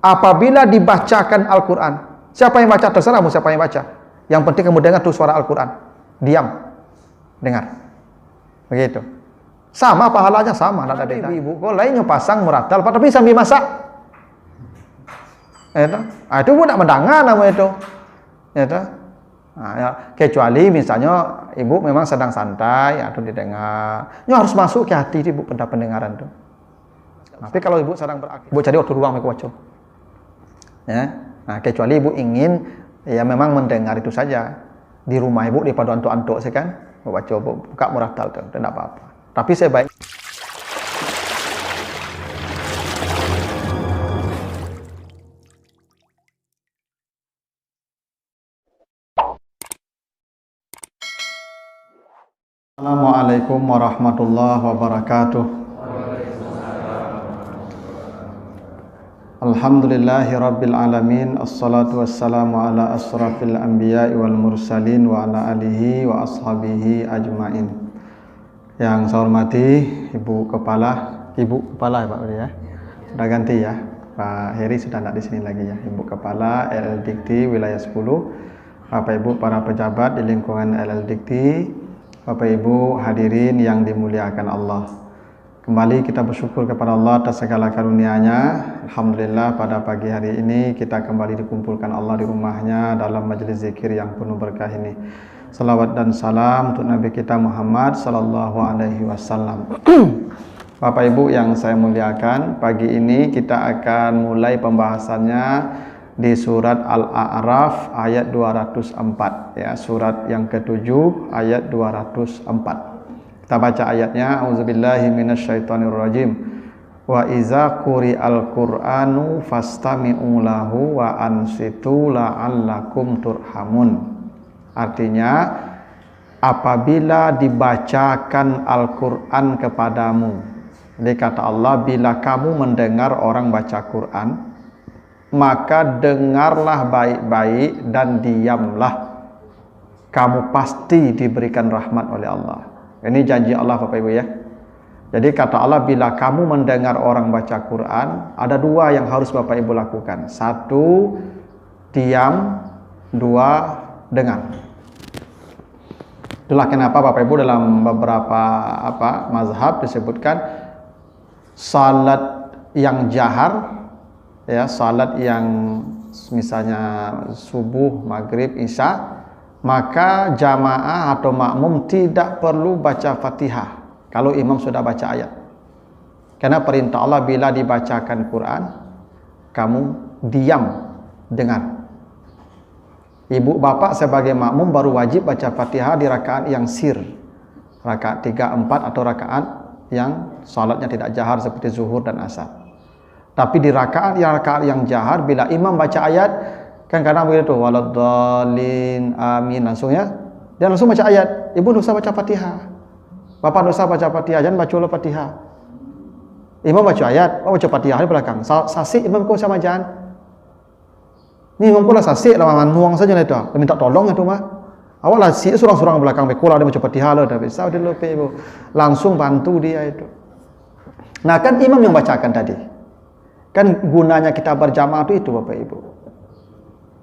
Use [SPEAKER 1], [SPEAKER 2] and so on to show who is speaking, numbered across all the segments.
[SPEAKER 1] apabila dibacakan Al-Quran. Siapa yang baca? Terserahmu siapa yang baca. Yang penting kamu dengar tuh suara Al-Quran. Diam. Dengar. Begitu. Sama pahalanya, sama. Ada ibu-ibu kok lainnya pasang muratal, tapi sambil masak. Itu pun tak mendengar nama itu. Kecuali misalnya ibu memang sedang santai atau didengar. Ini harus masuk ke hati ibu pendengaran itu. Tapi kalau ibu sedang beraktivitas, ibu cari waktu ruang mereka baca. Kecuali ibu ingin ya memang mendengar itu saja di rumah ibu daripada antuk-antuk saya kan, baca buka muratal itu tidak apa-apa. Tapi saya baik. Assalamualaikum warahmatullahi wabarakatuh. Alhamdulillahi rabbil alamin. Assalatu wassalamu ala asrafil anbiya'i wal mursalin wa ala alihi wa ashabihi ajmain. Yang saya hormati Ibu Kepala ya Pak Budi ya. Sudah ganti ya. Pak Heri sudah tidak di sini lagi ya. Ibu Kepala LL Dikti wilayah 10. Bapak Ibu para pejabat di lingkungan LL Dikti, Bapak Ibu hadirin yang dimuliakan Allah. Kembali kita bersyukur kepada Allah atas segala karunia-Nya. Alhamdulillah pada pagi hari ini kita kembali dikumpulkan Allah di rumahnya dalam majelis zikir yang penuh berkah ini. Salawat dan salam untuk Nabi kita Muhammad sallallahu alaihi wasallam. Bapak Ibu yang saya muliakan, pagi ini kita akan mulai pembahasannya di surat Al-A'raf ayat 204 ya, surat yang ke-7 ayat 204. Kita baca ayatnya. Auzubillahi minasyaitonirrajim. Wa iza quri'al Qur'anu fastami'u lahu wa ansitu la'allakum turhamun. Artinya, apabila dibacakan Al-Qur'an kepadamu. Jadi kata Allah, bila kamu mendengar orang baca Qur'an, maka dengarlah baik-baik dan diamlah. Kamu pasti diberikan rahmat oleh Allah. Ini janji Allah Bapak Ibu ya. Jadi kata Allah, bila kamu mendengar orang baca Quran, ada dua yang harus Bapak Ibu lakukan. Satu, diam. Dua, dengar. Itulah kenapa Bapak Ibu dalam beberapa mazhab disebutkan salat yang jahar ya, salat yang misalnya subuh, maghrib, isya, maka jamaah atau makmum tidak perlu baca Fatihah kalau imam sudah baca ayat. Karena perintah Allah bila dibacakan Quran, kamu diam, dengar. Ibu bapak sebagai makmum baru wajib baca Fatihah di rakaat yang sir, rakaat 3, 4 atau rakaat yang salatnya tidak jahar seperti zuhur dan asar. Tapi di rakaat yang jahar, bila imam baca ayat, kan kadang begitu, waladhdallin amin, langsung ya, dia langsung baca ayat. Ibu tidak usah baca Fatihah, bapak tidak usah baca Fatihah, jangan baca dulu Fatihah. Imam baca ayat, bapak baca Fatihah di belakang. Sasik imam kau sama jangan. Ni imam pula sasik lah, nuang saja lah itu. Dia minta tolong itu mah. Awak lah si surang-surang belakang, bekola dia baca Fatihah lah, dah bisa dia lupa ibu. Langsung bantu dia itu. Nah kan imam yang bacakan tadi. Kan gunanya kita berjamaah itu Bapak Ibu.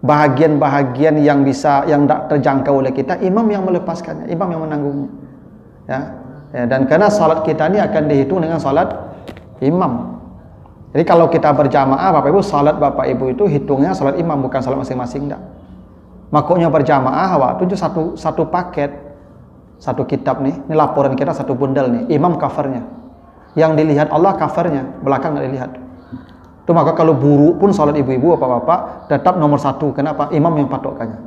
[SPEAKER 1] Bahagian-bahagian yang tak terjangkau oleh kita, imam yang melepaskannya, imam yang menanggungnya. Ya, dan karena salat kita ini akan dihitung dengan salat imam. Jadi kalau kita berjamaah Bapak Ibu, salat Bapak Ibu itu hitungnya salat imam, bukan salat masing-masing dah. Makanya berjamaah waktu itu satu paket, satu kitab nih, ini laporan kita satu bundel nih, imam covernya. Yang dilihat Allah covernya, belakang nggak dilihat. Itu maka kalau buruk pun salat ibu-ibu bapak-bapak tetap nomor 1. Kenapa? Imam yang patokannya.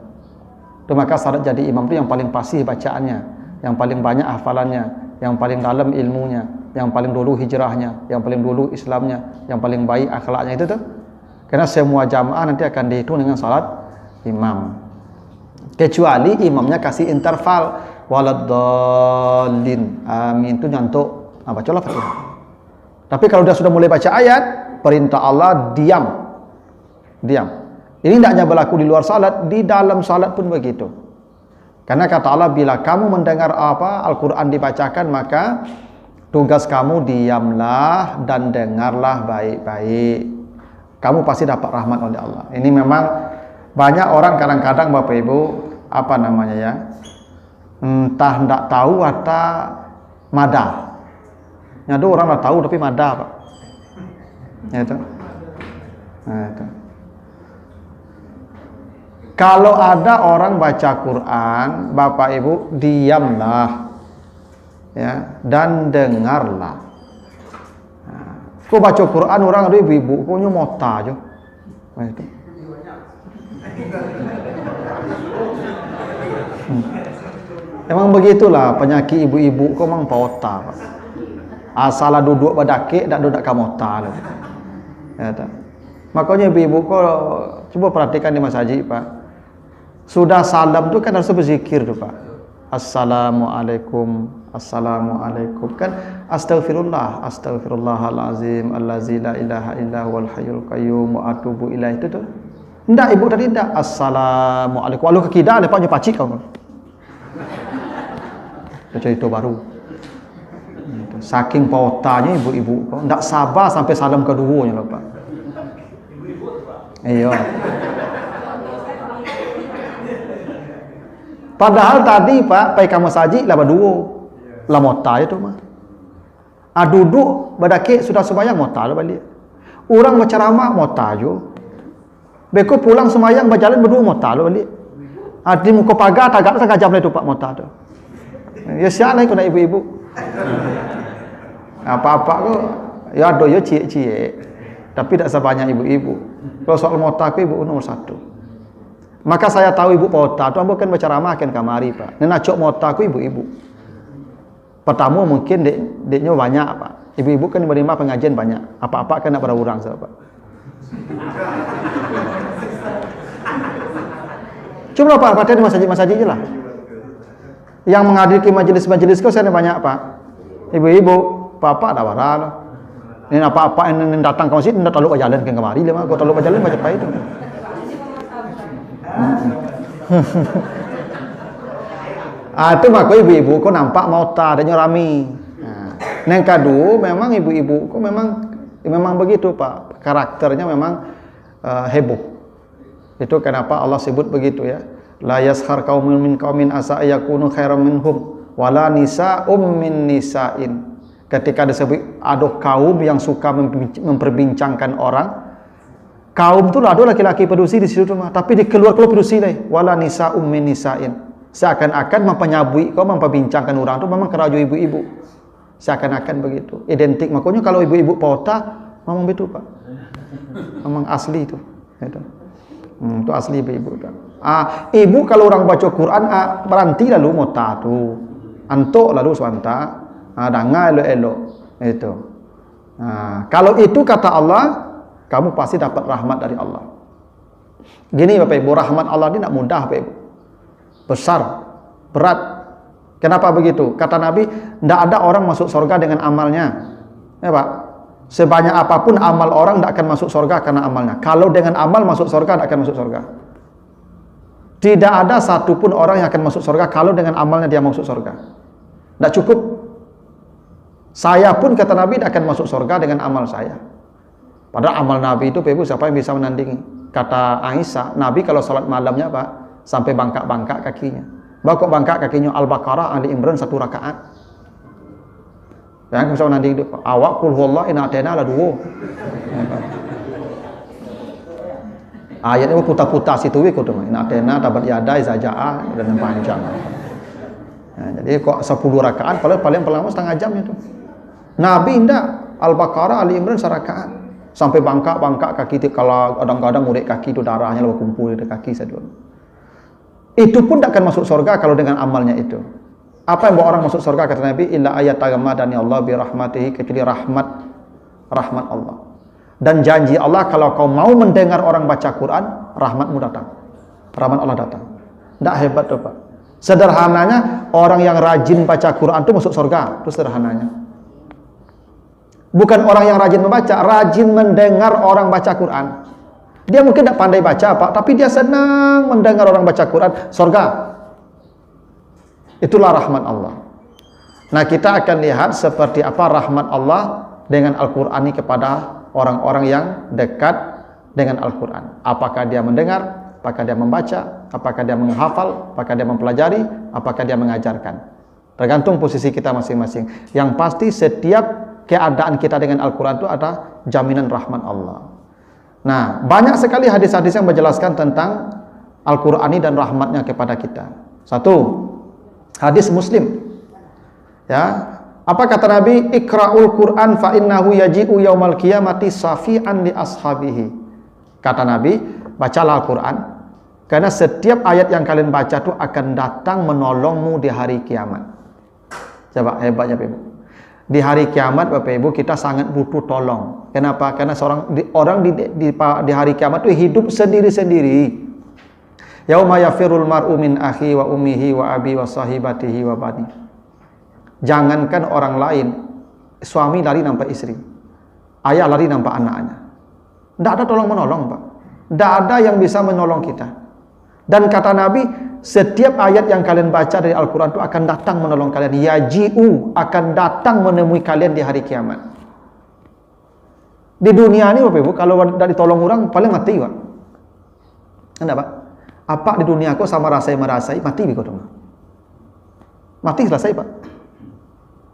[SPEAKER 1] Itu maka syarat jadi imam itu yang paling fasih bacaannya, yang paling banyak hafalannya, yang paling dalam ilmunya, yang paling dulu hijrahnya, yang paling dulu Islamnya, yang paling baik akhlaknya itu tuh. Karena semua jamaah nanti akan dihitung dengan salat imam. Kecuali imamnya kasih interval waladhdallin amin, itu nyantuk bacalah Fatihah. Tapi kalau sudah mulai baca ayat, perintah Allah diam. Ini tidak hanya berlaku di luar salat, di dalam salat pun begitu. Karena kata Allah, bila kamu mendengar Al-Quran dibacakan, maka tugas kamu diamlah dan dengarlah baik-baik. kamu pasti dapat rahmat oleh Allah. Ini memang banyak orang kadang-kadang Bapak Ibu entah hendak tahu atau madah. Nyadu orang dah tahu tapi madah, Pak. Ya itu. Nah, itu. Kalau ada orang baca Quran, Bapak Ibu diamlah, ya, dan dengarlah. Kau baca Quran orang ada ibu-ibu, kau nyomota aja. Nah, itu. Emang begitulah penyakit ibu-ibu kau memang pauta, Pak. Asal duduk badake tak duduk kamota. Ya tak. Makanya ibu-ibu kau coba perhatikan di masjid, Pak. Sudah salam tu kan harus berzikir tu, Pak. Assalamualaikum, assalamualaikum, kan astagfirullah, astagfirullahalazim, allazi la ilaha illa huwal hayyul qayyum wa atubu ilaih itu tu. Enggak, ibu tadi enggak. Assalamualaikum. Walau kekidah lepas je pacik kau. Cerita baru. Saking pautanya ibu-ibu kau enggak sabar sampai salam keduanya loh, Pak. Iya. Padahal tadi Pak, pai kamu saji lah berdua. Lah mota itu mah. Duduk badake sudah sembahyang mota lah balik. Orang berceramah mota jo. Beko pulang sembahyang berjalan berdua mota lah balik. Di muka pagar tagak jam lah itu Pak mota tu. Ya sial lah kena ibu-ibu. Apa-apa ko ya ada ya cie-cie. Tapi tak sebanyak ibu-ibu. Kalau soal mota ku ibu nomor satu. Maka saya tahu ibu pauta tu ambo kan berceramah kan kamari, Pak. Nena cok mota ku ibu-ibu. Pertama mungkin deknya banyak, Pak. Ibu-ibu kan menerima pengajian banyak. Apa-apa kan nak berurang saya, Pak. Coba Pak, perhatian di masjid-masjid je lah. Yang menghadiri majelis-majelis kau saya banyak, Pak. Ibu-ibu, Bapak dah waral. Ini apa-apa yang datang ke masjid ndak terlalu berjalan ke kamari lah, kau terlalu berjalan macam apa itu. Itu maka ibu-ibu kau nampak mauta adanya rami. Yang kedua memang ibu-ibu kau memang begitu, Pak. Karakternya memang heboh. Itu kenapa Allah sebut begitu ya. La yaskhar qaumun min qaumin asa yakunu khairam minhum wala nisa'um min nisa'in. Ketika disebut ada kaum yang suka memperbincangkan orang, kaum tu ada laki-laki pedusi di situ mah, tapi keluar pedusi lah. Wala nisa'um min nisa'in. Seakan-akan mempenyabui kau memperbincangkan orang tu memang keraju ibu-ibu. Seakan-akan begitu. Identik. Makanya kalau ibu-ibu pauta memang betul, Pak. Memang asli itu. Itu. Itu asli ibu-ibu tu. Ibu kalau orang baca Quran berhenti lalu mota tu. Antuk lalu swanta. Dengar elok-elok. Itu. Kalau itu kata Allah, kamu pasti dapat rahmat dari Allah. Gini Bapak Ibu, rahmat Allah ini tak mudah Bapak Ibu. Besar, berat. Kenapa begitu? Kata Nabi, tidak ada orang masuk surga dengan amalnya. Ya Pak, sebanyak apapun amal orang tidak akan masuk surga karena amalnya. Kalau dengan amal masuk surga, tidak akan masuk surga. Tidak ada satupun orang yang akan masuk surga kalau dengan amalnya dia masuk surga. Tidak cukup. Saya pun kata Nabi tidak akan masuk surga dengan amal saya. Padahal amal Nabi itu, Ibu, siapa yang bisa menandingi? Kata Aisyah, Nabi kalau salat malamnya, Pak, sampai bangkak-bangkak kakinya. Bakok bangkak kakinya Al-Baqarah, Ali Imran 1 rakaat. Yang bisa menandingi itu, awak qul huwallahu inna atena lah 2. Ayatnya putar-putar situ we kudu. Inna atena tabat yada izajaa dan panjang. Jadi kok 10 rakaat, paling lama setengah jam itu. Nabi indah Al-Baqarah, Ali Imran 1 rakaat. Sampai bangkak-bangkak kaki itu, kalau kadang-kadang murid kaki itu darahnya lalu kumpul di kaki saya dulu. Itu pun tak akan masuk surga kalau dengan amalnya itu. Apa yang buat orang masuk surga kata Nabi? Illa ayat tagammadani Allah bi rahmatihi, kecuali rahmat Allah. Dan janji Allah kalau kau mau mendengar orang baca Quran, rahmatmu datang. Rahmat Allah datang. Tak hebat tu Pak. Sederhananya orang yang rajin baca Quran itu masuk surga. Itu sederhananya. Bukan orang yang rajin membaca, rajin mendengar orang baca Quran. Dia mungkin tak pandai baca, Pak, tapi dia senang mendengar orang baca Quran, surga. Itulah rahmat Allah. Nah, kita akan lihat seperti apa rahmat Allah dengan Al-Quran ini kepada orang-orang yang dekat dengan Al-Quran. Apakah dia mendengar, apakah dia membaca, apakah dia menghafal, apakah dia mempelajari, apakah dia mengajarkan. Tergantung posisi kita masing-masing. Yang pasti setiap keadaan kita dengan Al-Quran itu ada jaminan rahmat Allah. Nah, banyak sekali hadis-hadis yang menjelaskan tentang Al-Qur'ani dan rahmatnya kepada kita. Satu, hadis Muslim. Ya, apa kata Nabi? Iqra'ul Qur'an fa innahu yaji'u yaumal qiyamati safi'an li ashabihi. Kata Nabi, bacalah Al-Qur'an karena setiap ayat yang kalian baca itu akan datang menolongmu di hari kiamat. Coba hebatnya Bapak Ibu. Di hari kiamat Bapak Ibu kita sangat butuh tolong. Kenapa? Karena orang di hari kiamat itu hidup sendiri-sendiri. Yauma yafirul mar'u min akhi wa ummihi wa abi wa sahibatihi wa bani. Jangankan orang lain, suami lari nampak istri, ayah lari nampak anaknya. Tidak ada tolong menolong Pak. Tidak ada yang bisa menolong kita. Dan kata Nabi, setiap ayat yang kalian baca dari Al-Quran itu akan datang menolong kalian. Yaji'u, akan datang menemui kalian di hari kiamat. Di dunia ini Bapak Ibu, kalau tidak ditolong orang, paling mati Pak. Kenapa? Apa di dunia aku sama merasai, mati Pak. Mati selesai Pak.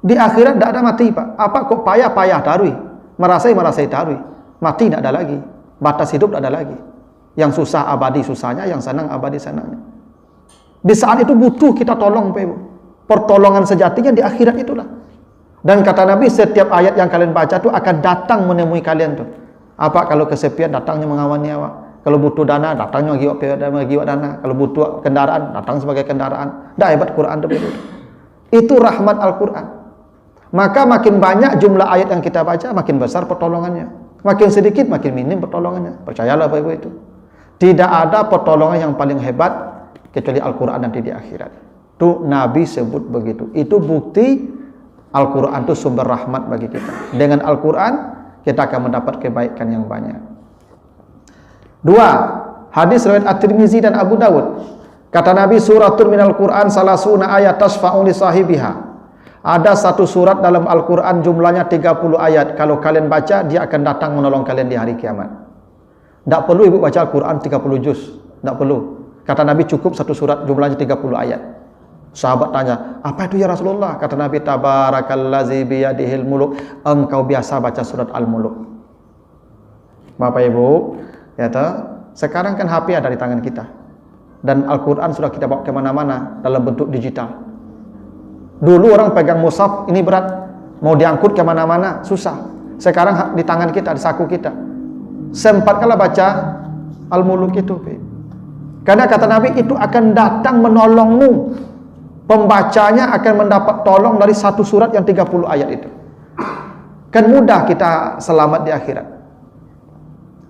[SPEAKER 1] Di akhirat tidak ada mati Pak. Apa kok payah darui, merasai darui, mati tidak ada lagi, batas hidup tidak ada lagi. Yang susah abadi susahnya, yang senang abadi senangnya. Di saat itu butuh kita tolong Pak Ibu. Pertolongan sejatinya di akhirat itulah. Dan kata Nabi, setiap ayat yang kalian baca itu akan datang menemui kalian tuh. Apa kalau kesepian datangnya mengawani awak. Kalau butuh dana datangnya giwa dana. Kalau butuh kendaraan datang sebagai kendaraan. Dah hebat Quran itu. Itu rahmat Al-Quran. Maka makin banyak jumlah ayat yang kita baca, makin besar pertolongannya. Makin sedikit, makin minim pertolongannya. Percayalah Bapak Ibu itu. Tidak ada pertolongan yang paling hebat kecuali Al-Quran nanti di akhirat. Itu Nabi sebut begitu. Itu bukti Al-Quran itu sumber rahmat bagi kita. Dengan Al-Quran kita akan mendapat kebaikan yang banyak. Dua, hadis riwayat At-Tirmizi dan Abu Dawud. Kata Nabi, suratun minal Quran salasuna ayat tasfa'u li sahibiha. Ada satu surat dalam Al-Quran jumlahnya 30 ayat. Kalau kalian baca, dia akan datang menolong kalian di hari kiamat. Tidak perlu ibu baca Al-Quran 30 juz. Tidak perlu. Kata Nabi cukup satu surat jumlahnya 30 ayat. Sahabat tanya, apa itu ya Rasulullah? Kata Nabi, Tabarakallazi biyadihil muluk. Engkau biasa baca surat Al-Muluk. Bapak Ibu, ya sekarang kan HP ada di tangan kita. Dan Al-Quran sudah kita bawa kemana-mana dalam bentuk digital. Dulu orang pegang mushaf, ini berat. Mau diangkut kemana-mana, susah. Sekarang di tangan kita, di saku kita. Sempatkanlah baca Al-Muluk itu. Karena kata Nabi, itu akan datang menolongmu. Pembacanya akan mendapat tolong dari satu surat yang 30 ayat itu. Kan mudah kita selamat di akhirat.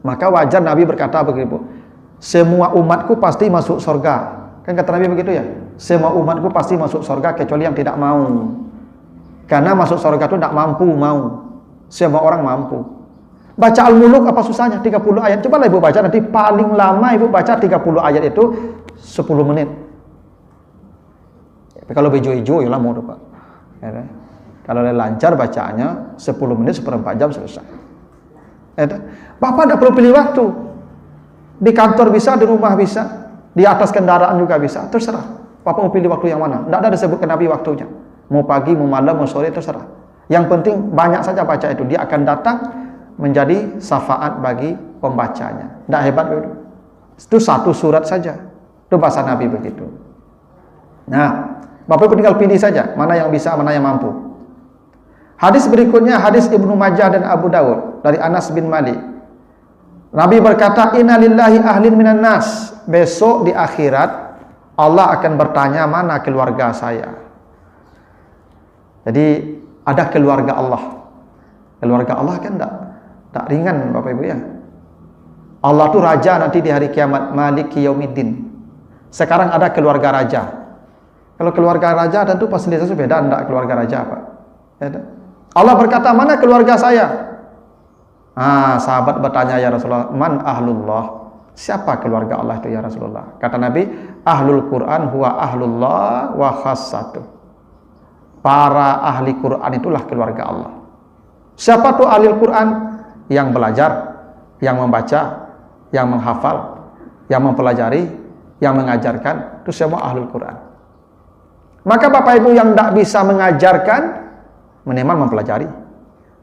[SPEAKER 1] Maka wajar Nabi berkata begitu. Semua umatku pasti masuk surga. Kan kata Nabi begitu ya. Semua umatku pasti masuk surga kecuali yang tidak mau. Karena masuk surga itu tidak mampu mau. Semua orang mampu. Baca Al-Muluk apa susahnya? 30 ayat. Cobalah ibu baca nanti paling lama ibu baca 30 ayat itu 10 menit. Kalau bejo-bejo ya lama Pak. Ya, kalau lancar bacaannya 10 menit seperempat jam selesai. Ya, Bapak tidak perlu pilih waktu. Di kantor bisa, di rumah bisa, di atas kendaraan juga bisa. Terserah. Bapak mau pilih waktu yang mana? Tidak ada disebutkan Nabi waktunya. Mau pagi, mau malam, mau sore, terserah. Yang penting banyak saja baca itu. Dia akan datang menjadi syafaat bagi pembacanya. Tidak hebat itu. Itu satu surat saja. Itu bahasa Nabi begitu. Nah, Bapak Ibu tinggal pilih saja mana yang bisa, mana yang mampu. Hadis berikutnya hadis Ibnu Majah dan Abu Dawud dari Anas bin Malik. Nabi berkata, "Inna lillahi ahlin minan nas." Besok di akhirat Allah akan bertanya, mana keluarga saya? Jadi ada keluarga Allah. Keluarga Allah kan tak ringan Bapak Ibu ya. Allah itu raja nanti di hari kiamat, Maliki Yaumiddin. Sekarang ada keluarga raja. Kalau keluarga raja tentu fasilitasnya beda, enggak keluarga raja Pak. Ya, Allah berkata, mana keluarga saya? Sahabat bertanya, ya Rasulullah, man ahlullah? Siapa keluarga Allah itu ya Rasulullah? Kata Nabi, ahlul Quran huwa ahlullah wa khassatuh. Para ahli Quran itulah keluarga Allah. Siapa tuh ahli Quran? Yang belajar, yang membaca, yang menghafal, yang mempelajari, yang mengajarkan, itu semua ahlul Quran. Maka Bapak Ibu yang tidak bisa mengajarkan, minimal mempelajari.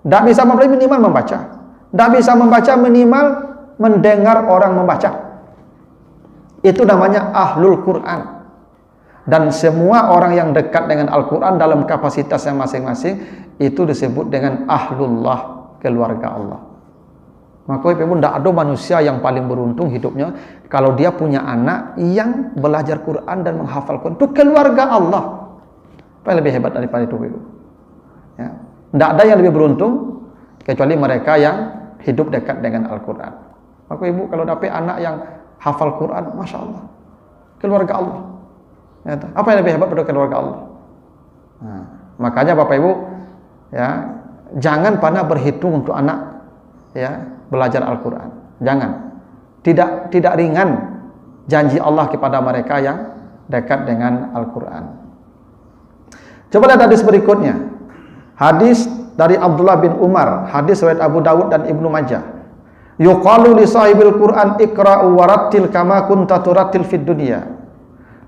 [SPEAKER 1] Tidak bisa mempelajari, minimal membaca. Tidak bisa membaca, minimal mendengar orang membaca. Itu namanya ahlul Quran. Dan semua orang yang dekat dengan Al-Quran dalam kapasitasnya masing-masing, itu disebut dengan ahlullah, keluarga Allah. Maka Ibu tidak ada manusia yang paling beruntung hidupnya kalau dia punya anak yang belajar Quran dan menghafal Quran. Itu keluarga Allah. Apa yang lebih hebat daripada itu, Ibu? Ya. Tidak ada yang lebih beruntung kecuali mereka yang hidup dekat dengan Al-Quran. Maka Ibu kalau dapat anak yang hafal Quran, Masya Allah, keluarga Allah. Ya, apa yang lebih hebat pada keluarga Allah? Nah, makanya Bapak Ibu, ya, jangan pernah berhitung untuk anak, ya, belajar Al-Quran. Jangan. Tidak ringan janji Allah kepada mereka yang dekat dengan Al-Quran. Coba lihat hadis berikutnya. Hadis dari Abdullah bin Umar, hadis riwayat Abu Dawud dan Ibnu Majah. Yuqalu li sahibil Quran iqra'u warattil kama kunta turattil fid dunya.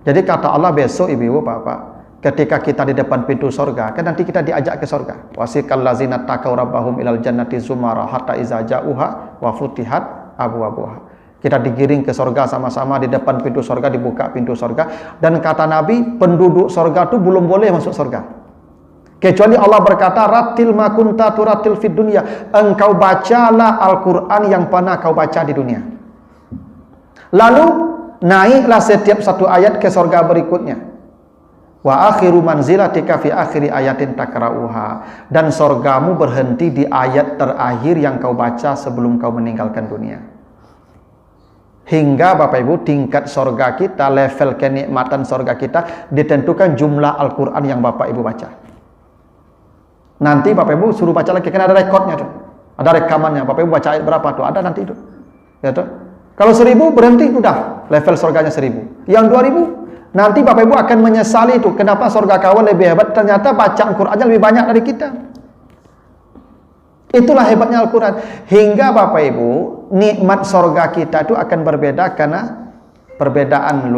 [SPEAKER 1] Jadi kata Allah besok ibu bapak, ketika kita di depan pintu sorga, kan nanti kita diajak ke sorga. Wasiqal ladzina taqaw rabbahum ilal jannati zumara hatta iza ja'uha wa futihat abwabuha. Kita digiring ke sorga sama-sama, di depan pintu sorga, dibuka pintu sorga. Dan kata Nabi, penduduk sorga itu belum boleh masuk sorga. Kecuali Allah berkata, Rattil ma kunta turattil fid dunya. Engkau bacalah Al-Quran yang pernah kau baca di dunia. Lalu, naiklah setiap satu ayat ke sorga berikutnya. Wa akhiru manzilatika fi akhiri ayatin takra'uha. Dan sorgamu berhenti di ayat terakhir yang kau baca sebelum kau meninggalkan dunia. Hingga Bapak Ibu tingkat sorga kita, level kenikmatan sorga kita ditentukan jumlah Al-Quran yang Bapak Ibu baca. Nanti Bapak Ibu suruh baca lagi, kan ada rekodnya tuh, ada rekamannya. Bapak Ibu baca ayat berapa tuh, ada nanti itu. Ya tuh. Kalau 1000 berhenti udah level sorganya 1000. Yang 2000 nanti Bapak Ibu akan menyesali itu. Kenapa sorga kawan lebih hebat? Ternyata bacaan Qurannya lebih banyak dari kita. Itulah hebatnya Al-Quran. Hingga Bapak Ibu nikmat sorga kita itu akan berbeda karena perbedaan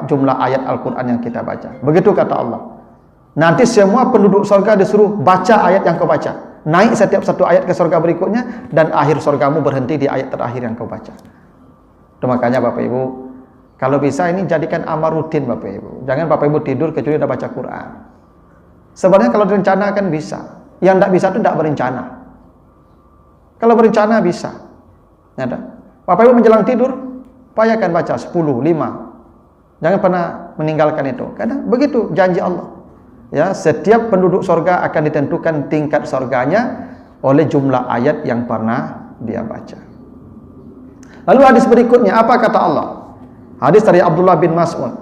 [SPEAKER 1] jumlah ayat Al-Quran yang kita baca. Begitu kata Allah. Nanti semua penduduk sorga disuruh baca ayat yang kau baca. Naik setiap satu ayat ke sorga berikutnya, dan akhir sorgamu berhenti di ayat terakhir yang kau baca. Itu makanya Bapak Ibu, kalau bisa ini jadikan amal rutin Bapak Ibu. Jangan Bapak Ibu tidur kecuali sudah baca Quran. Sebenarnya kalau direncanakan bisa. Yang tidak bisa itu tidak berencana. Kalau berencana bisa. Ya, Bapak Ibu menjelang tidur, upayakan baca 10, 5. Jangan pernah meninggalkan itu. Karena begitu janji Allah. Ya, setiap penduduk sorga akan ditentukan tingkat sorganya oleh jumlah ayat yang pernah dia baca. Lalu hadis berikutnya, apa kata Allah? Hadis dari Abdullah bin Mas'ud.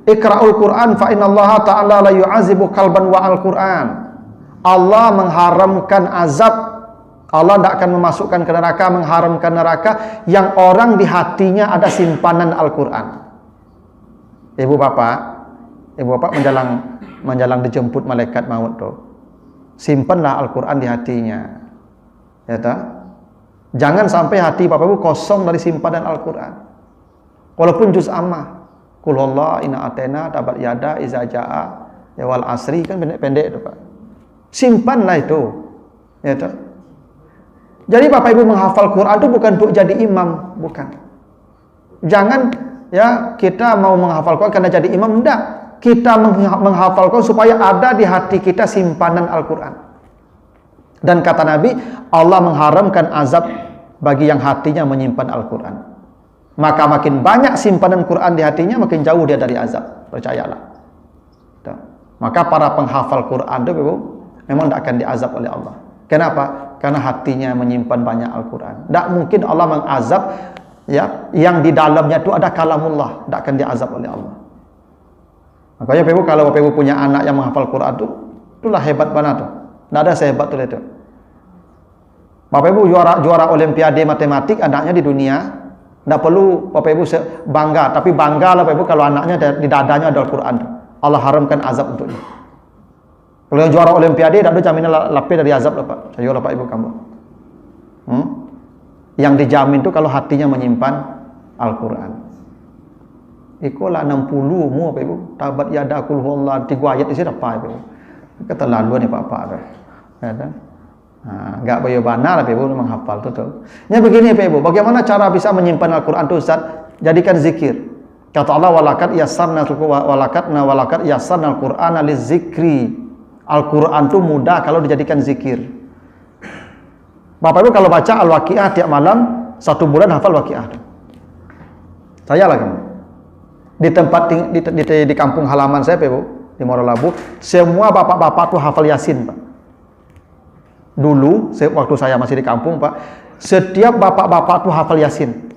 [SPEAKER 1] Iqra'ul Qur'an fa innallaha ta'ala la yu'azibu qalban wa al-Qur'an. Allah mengharamkan azab. Allah tidak akan memasukkan ke neraka, mengharamkan neraka yang orang di hatinya ada simpanan Al-Quran. Ibu bapak menjelang dijemput malaikat maut tuh, simpanlah Al-Quran di hatinya, ya tak? Jangan sampai hati Bapak Ibu kosong dari simpanan Al-Quran. Walaupun juz ammah, Qul huwallahu inna atena tabat yada iza jaa ya wal asri, kan pendek-pendek itu Pak. Simpanlah itu, ya tak? Jadi Bapak Ibu menghafal Quran itu bukan untuk jadi imam, bukan. Jangan ya kita mau menghafal Quran karena jadi imam, enggak. Kita menghafal Quran supaya ada di hati kita simpanan Al-Quran. Dan kata Nabi, Allah mengharamkan azab bagi yang hatinya menyimpan Al-Quran. Maka makin banyak simpanan Quran di hatinya, makin jauh dia dari azab. Percayalah. Maka para penghafal Quran itu memang tidak akan diazab oleh Allah. Kenapa? Karena hatinya menyimpan banyak Al-Quran. Tidak mungkin Allah mengazab ya, yang di dalamnya itu ada kalamullah. Tidak akan diazab oleh Allah. Makanya Bapak Ibu, kalau Bapak Ibu punya anak yang menghafal Quran itu, itulah hebat banget tuh. Tidak ada sehebat itu. Bapak Ibu juara olimpiade matematik anaknya di dunia, tidak perlu Bapak Ibu bangga, tapi banggalah Bapak Ibu kalau anaknya di dadanya ada Al-Quran. Allah haramkan azab untuknya. Kalau yang juara olimpiade tidak ada jaminan lapis dari azab, Pak. Saya Bapak Ibu kamu. Yang dijamin itu kalau hatinya menyimpan Al-Quran. Ikulah 60 mu apa ibu? Tabat yada kul huwallah 3 ayat isi apa ibu? Keterlaluan ni Pak-pak tu. Ada. Enggak bayo bana lah ibu menghafal tu. Nya begini Pak Ibu, bagaimana cara bisa menyimpan Al-Quran tu Ustaz? Jadikan zikir. Kata Allah walakat yassarna al-Qur'ana lizikri. Al-Quran tu mudah kalau dijadikan zikir. Bapak Ibu kalau baca Al-Waqiah tiap malam 1 bulan hafal Waqiah. Saya lah kamu. Di tempat di kampung halaman saya Pak Ibu, di Morolabu, semua bapak-bapak tu hafal Yasin, Pak. Dulu, waktu saya masih di kampung, Pak, setiap bapak-bapak tu hafal Yasin.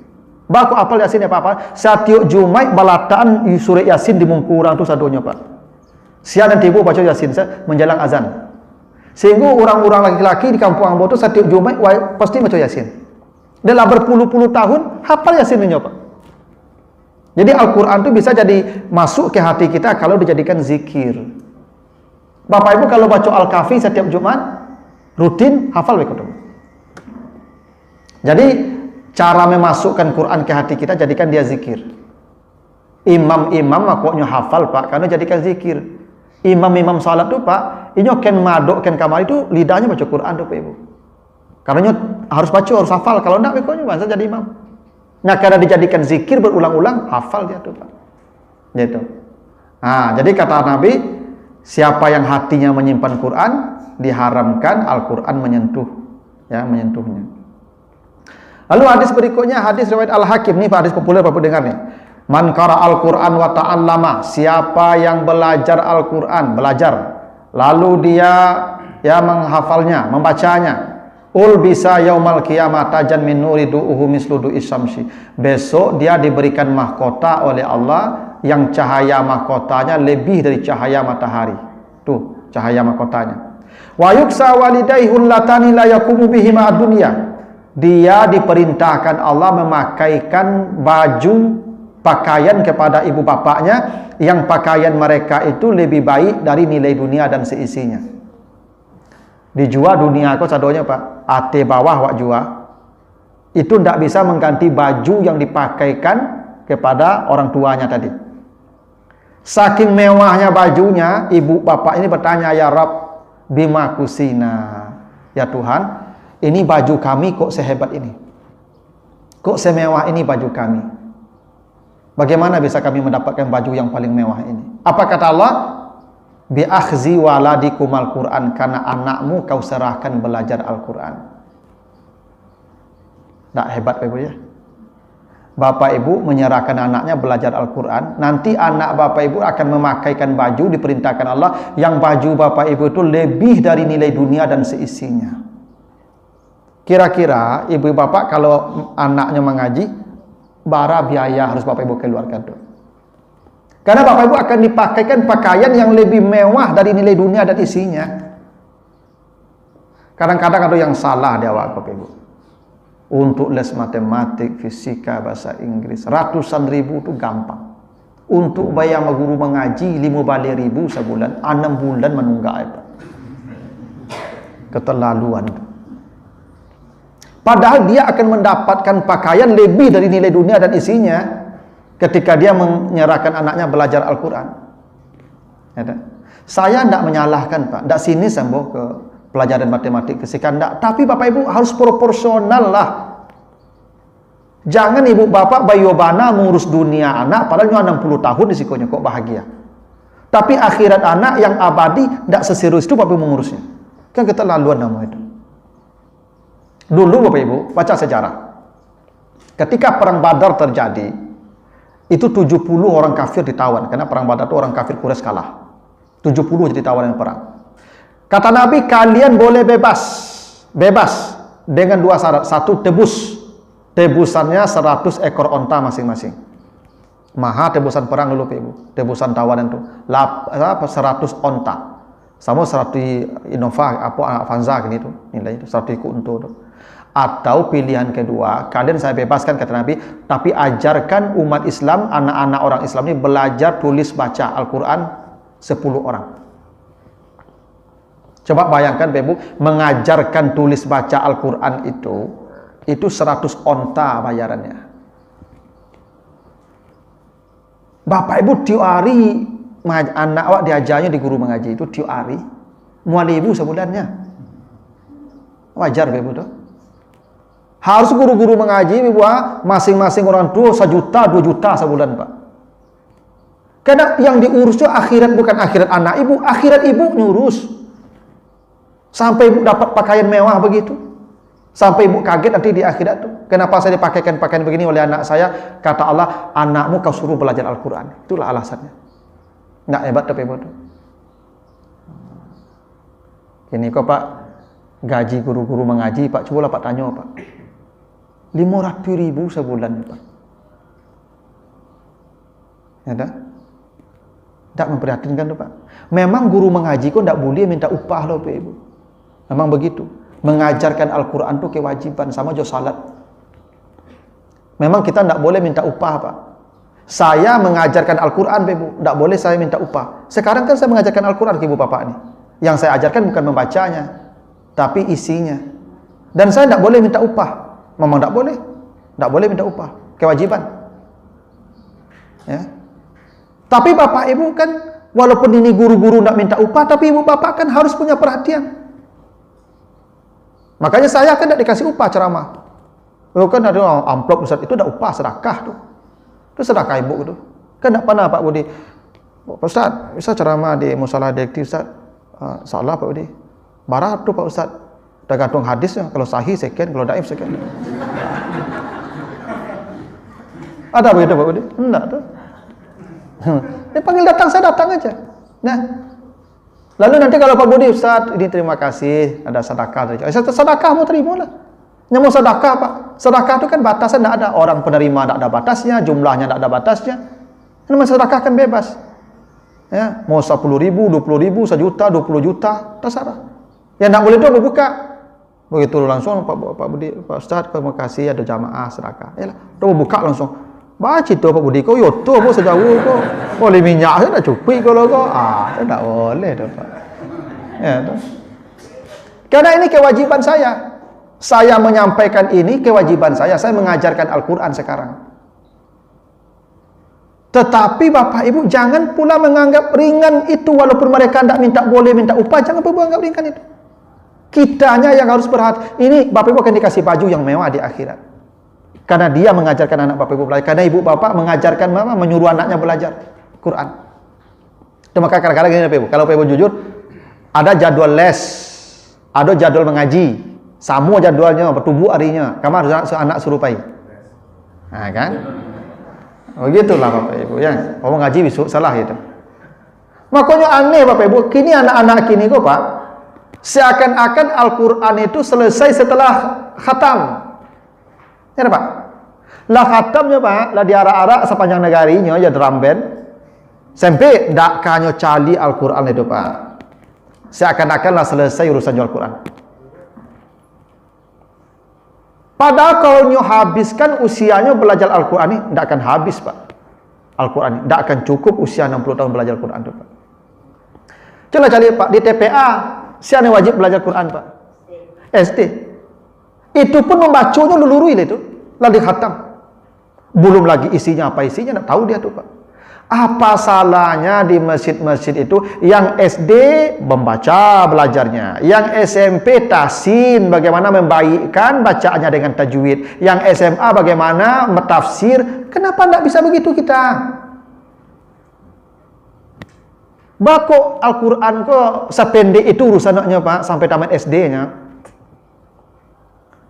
[SPEAKER 1] Baku hafal Yasin ya Pak. Setiap Jumat balataan surah Yasin di mungkurang tu sadonya, Pak. Siang dan tibu baca Yasin menjelang azan. Sehingga orang-orang laki-laki di kampung Ambo tu setiap Jumat pasti baca Yasin. Dalam berpuluh-puluh tahun hafal Yasinnya, Pak. Jadi Al-Quran tu bisa jadi masuk ke hati kita kalau dijadikan zikir. Bapak Ibu kalau baca Al-Kahfi setiap Jumat rutin hafal begitu. Jadi cara memasukkan Quran ke hati kita jadikan dia zikir. Imam-imam makanya hafal Pak karena jadikan zikir. Imam-imam salat tu Pak, inyo ken madok ken kamar itu lidahnya baca Quran tu Pak Ibu. Karena harus baca harus hafal kalau enggak bekonya bangsa jadi imam. Nah karena dijadikan zikir berulang-ulang hafal dia tu Pak. Gitu. Jadi kata Nabi, siapa yang hatinya menyimpan Quran diharamkan Al-Quran menyentuhnya. Lalu hadis berikutnya, hadis riwayat Al-Hakim nih Pak, hadis populer Bapak dengar nih. Man qara Al-Quran wa ta'allama, siapa yang belajar Al-Quran, lalu dia menghafalnya, membacanya. Ul bisa yaumal qiyamah tajan min nuri du'uhu mislu du'is syamsi. Besok dia diberikan mahkota oleh Allah yang cahaya mahkotanya lebih dari cahaya matahari. Tuh, cahaya mahkotanya. Wa yuksa walidaihul latani la yaqumu bihima ad-dunya. Dia diperintahkan Allah memakaikan pakaian kepada ibu bapaknya yang pakaian mereka itu lebih baik dari nilai dunia dan seisinya. Dijual dunia kok sadonya Pak, ate bawah wak jual. Itu tidak bisa mengganti baju yang dipakaikan kepada orang tuanya tadi. Saking mewahnya bajunya, ibu bapak ini bertanya, ya Rabb, bima kusina, ya Tuhan, ini baju kami kok sehebat ini, kok semewah ini baju kami. Bagaimana bisa kami mendapatkan baju yang paling mewah ini? Apa kata Allah? Bi akhzi waladikum al-Quran, karena anakmu kau serahkan belajar Al-Quran. Tak hebat Ibu ya? Bapak Ibu menyerahkan anaknya belajar Al-Quran, nanti anak Bapak Ibu akan memakaikan baju diperintahkan Allah yang baju Bapak Ibu itu lebih dari nilai dunia dan seisinya. Kira-kira Ibu Bapak kalau anaknya mengaji, bara biaya harus Bapak Ibu keluarkan tuh. Karena Bapak Ibu akan dipakaikan pakaian yang lebih mewah dari nilai dunia dan isinya. Kadang-kadang ada yang salah di awal Bapak Ibu. Untuk les matematik, fisika, bahasa Inggris, ratusan ribu itu gampang. Untuk bayar guru mengaji 15.000 sebulan, 6 bulan menunggak. Keterlaluan. Padahal dia akan mendapatkan pakaian lebih dari nilai dunia dan isinya ketika dia menyerahkan anaknya belajar Al-Quran. Saya tidak menyalahkan Pak, tidak sinis ke pelajaran matematik, fisika, tidak. Tapi Bapak Ibu harus proporsional lah. Jangan ibu bapak bayobana mengurus dunia anak, padahal 60 tahun risikonya kok bahagia. Tapi akhirat anak yang abadi tidak seserius itu Bapak Ibu mengurusnya. Kan keterlaluan nama itu. Dulu Bapak Ibu baca sejarah. Ketika perang Badar terjadi, itu 70 orang kafir ditawan karena perang Badar itu orang kafir Quraisy kalah. 70 jadi tawanan perang. Kata Nabi, kalian boleh bebas dengan 2 syarat. 1, tebus. Tebusannya 100 ekor onta masing-masing. Maha tebusan perang dulu Ibu. Tebusan tawanan itu 100 onta. Sama 100 Innova apa Avanza gitu nilai itu 100 untu itu. Atau pilihan kedua, kalian saya bebaskan kata Nabi, tapi ajarkan umat Islam, anak-anak orang Islam ini belajar tulis baca Al-Quran 10 orang. Coba bayangkan Ibu, mengajarkan tulis baca Al-Quran itu 100 onta bayarannya.
[SPEAKER 2] Bapak ibu tiap hari anak awak diajarnya di guru mengaji itu tiap hari. Mual ibu sebulannya. Wajar ibu tuh. Harus guru-guru mengaji ibu masing-masing orang tua 1 juta 2 juta sebulan Pak. Karena yang diurus itu akhirat, bukan akhirat anak ibu, akhirat ibu nyurus. Sampai ibu dapat pakaian mewah begitu. Sampai ibu kaget nanti di akhirat tuh. Kenapa saya dipakaikan pakaian begini oleh anak saya? Kata Allah, anakmu kau suruh belajar Al-Quran. Itulah alasannya. Nggak hebat tapi ibu tuh. Ini kok Pak, gaji guru-guru mengaji Pak, cobalah Pak tanya Pak. 500.000 sebulan Pak. Ya dah? Tak memprihatinkan tuh Pak. Memang guru mengaji kok tidak boleh minta upah loh Pak Ibu. Memang begitu. Mengajarkan Al-Quran itu kewajiban sama jo salat. Memang kita tidak boleh minta upah Pak. Saya mengajarkan Al-Quran Pak Ibu, tidak boleh saya minta upah. Sekarang kan saya mengajarkan Al-Quran ke Ibu Bapak nih. Yang saya ajarkan bukan membacanya, tapi isinya. Dan saya tidak boleh minta upah. Memang tidak boleh. Tidak boleh minta upah. Kewajiban. Ya. Tapi Bapak Ibu kan, walaupun ini guru-guru tidak minta upah, tapi Ibu Bapak kan harus punya perhatian. Makanya saya kan tidak dikasih upah ceramah. Itu kan ada amplop Ustaz, itu tidak upah, sedekah tuh. Itu sedekah Ibu gitu. Kan tidak pernah Pak Budi. Pak Ustaz, bisa ceramah di musalah detektif Ustaz. Salah Pak Budi. Barat tuh Pak Ustaz. Tergantung hadisnya, kalau sahih sekian, kalau dhaif sekian. Ada begitu Pak Budi? Enggak tuh. Dia panggil datang, saya datang aja. Nah, lalu nanti kalau Pak Budi, Ustaz, ini terima kasih, ada sedekah. Sedekah mau terima lah. Yang mau sedekah Pak, sedekah itu kan batasnya tidak ada. Orang penerima tidak ada batasnya, jumlahnya tidak ada batasnya. Namanya sedekah kan bebas. Ya, mau 10.000, 20.000, 1 juta, 20 juta, terserah. Yang tidak boleh itu buka. Begitu langsung Pak Budi, Pak Ustaz, terima kasih ada jamaah sedekah. Yalah, udah buka langsung. Baca itu Pak Budi, kau yoto kau sejauh kau. Boleh minyak saya dah cukup kalau kau. Tak boleh tu Pak. Ya tu. Karena ini kewajiban saya. Saya menyampaikan ini kewajiban saya. Saya mengajarkan Al-Quran sekarang. Tetapi Bapak Ibu jangan pula menganggap ringan itu, walaupun mereka tidak minta boleh minta upah, jangan pula menganggap ringan itu. Kitanya yang harus berhati. Ini Bapak Ibu akan dikasih baju yang mewah di akhirat. Karena dia mengajarkan anak Bapak Ibu belajar. Karena Ibu Bapak mengajarkan mama, menyuruh anaknya belajar Quran. Itu maka kadang-kadang gini Bapak Ibu, kalau Bapak Ibu jujur, ada jadwal les, ada jadwal mengaji, semua jadwalnya, bertubuh harinya. Kamu harus anak suruh pai. Nah kan? Begitulah Bapak Ibu ya. Mau ngaji besok salah itu. Makanya aneh Bapak Ibu, kini anak-anak kini kok Pak, seakan-akan Al-Quran itu selesai setelah khatam. Ya Pak. Lah khatamnya Pak, lah diarak-arak sepanjang negarinya ya drum band. Sampai dak kanyo cali Al-Quran itu Pak. Seakan-akan lah selesai urusan Al-Quran. Padahal kalau nyo habiskan usianya belajar Al-Quran ini, tidak akan habis Pak. Al-Quran ini tidak akan cukup usia 60 tahun belajar Al-Quran itu Pak. Coba cari Pak, di TPA siapa yang wajib belajar Quran Pak? SD. Itu pun membacanya lulurui itu, lalu khatam. Belum lagi isinya apa isinya, tidak tahu dia tuh Pak. Apa salahnya di masjid-masjid itu yang SD membaca belajarnya, yang SMP tahsin bagaimana membaikkan bacaannya dengan tajwid, yang SMA bagaimana mentafsir. Kenapa tidak bisa begitu kita? Bako Al-Quran kok sependek itu urusannya Pak, sampai tamat SD-nya.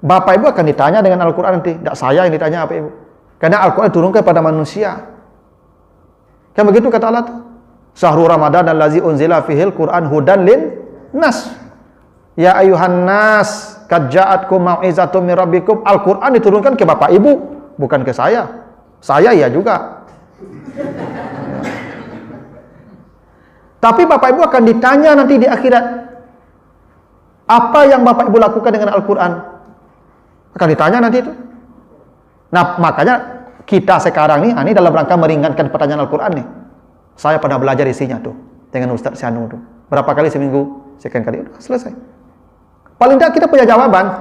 [SPEAKER 2] Bapak Ibu akan ditanya dengan Al-Quran nanti, tidak saya yang ditanya apa Ibu. Karena Al-Quran turunkan pada manusia. Kan begitu kata Allah tuh. Syahrul Ramadan allazi unzila fihil Quran hudan lin nas. Ya ayuhan nas, qad ja'atkum mau'izatun min rabbikum. Al-Quran diturunkan ke Bapak Ibu, bukan ke saya. Saya iya juga. Tapi Bapak Ibu akan ditanya nanti di akhirat. Apa yang Bapak Ibu lakukan dengan Al-Quran? Akan ditanya nanti itu. Nah, makanya kita sekarang nih, ini dalam rangka meringankan pertanyaan Al-Quran nih. Saya pernah belajar isinya tuh dengan Ustaz Syanu tuh. Berapa kali seminggu? Sekian kali, udah selesai. Paling tidak kita punya jawaban.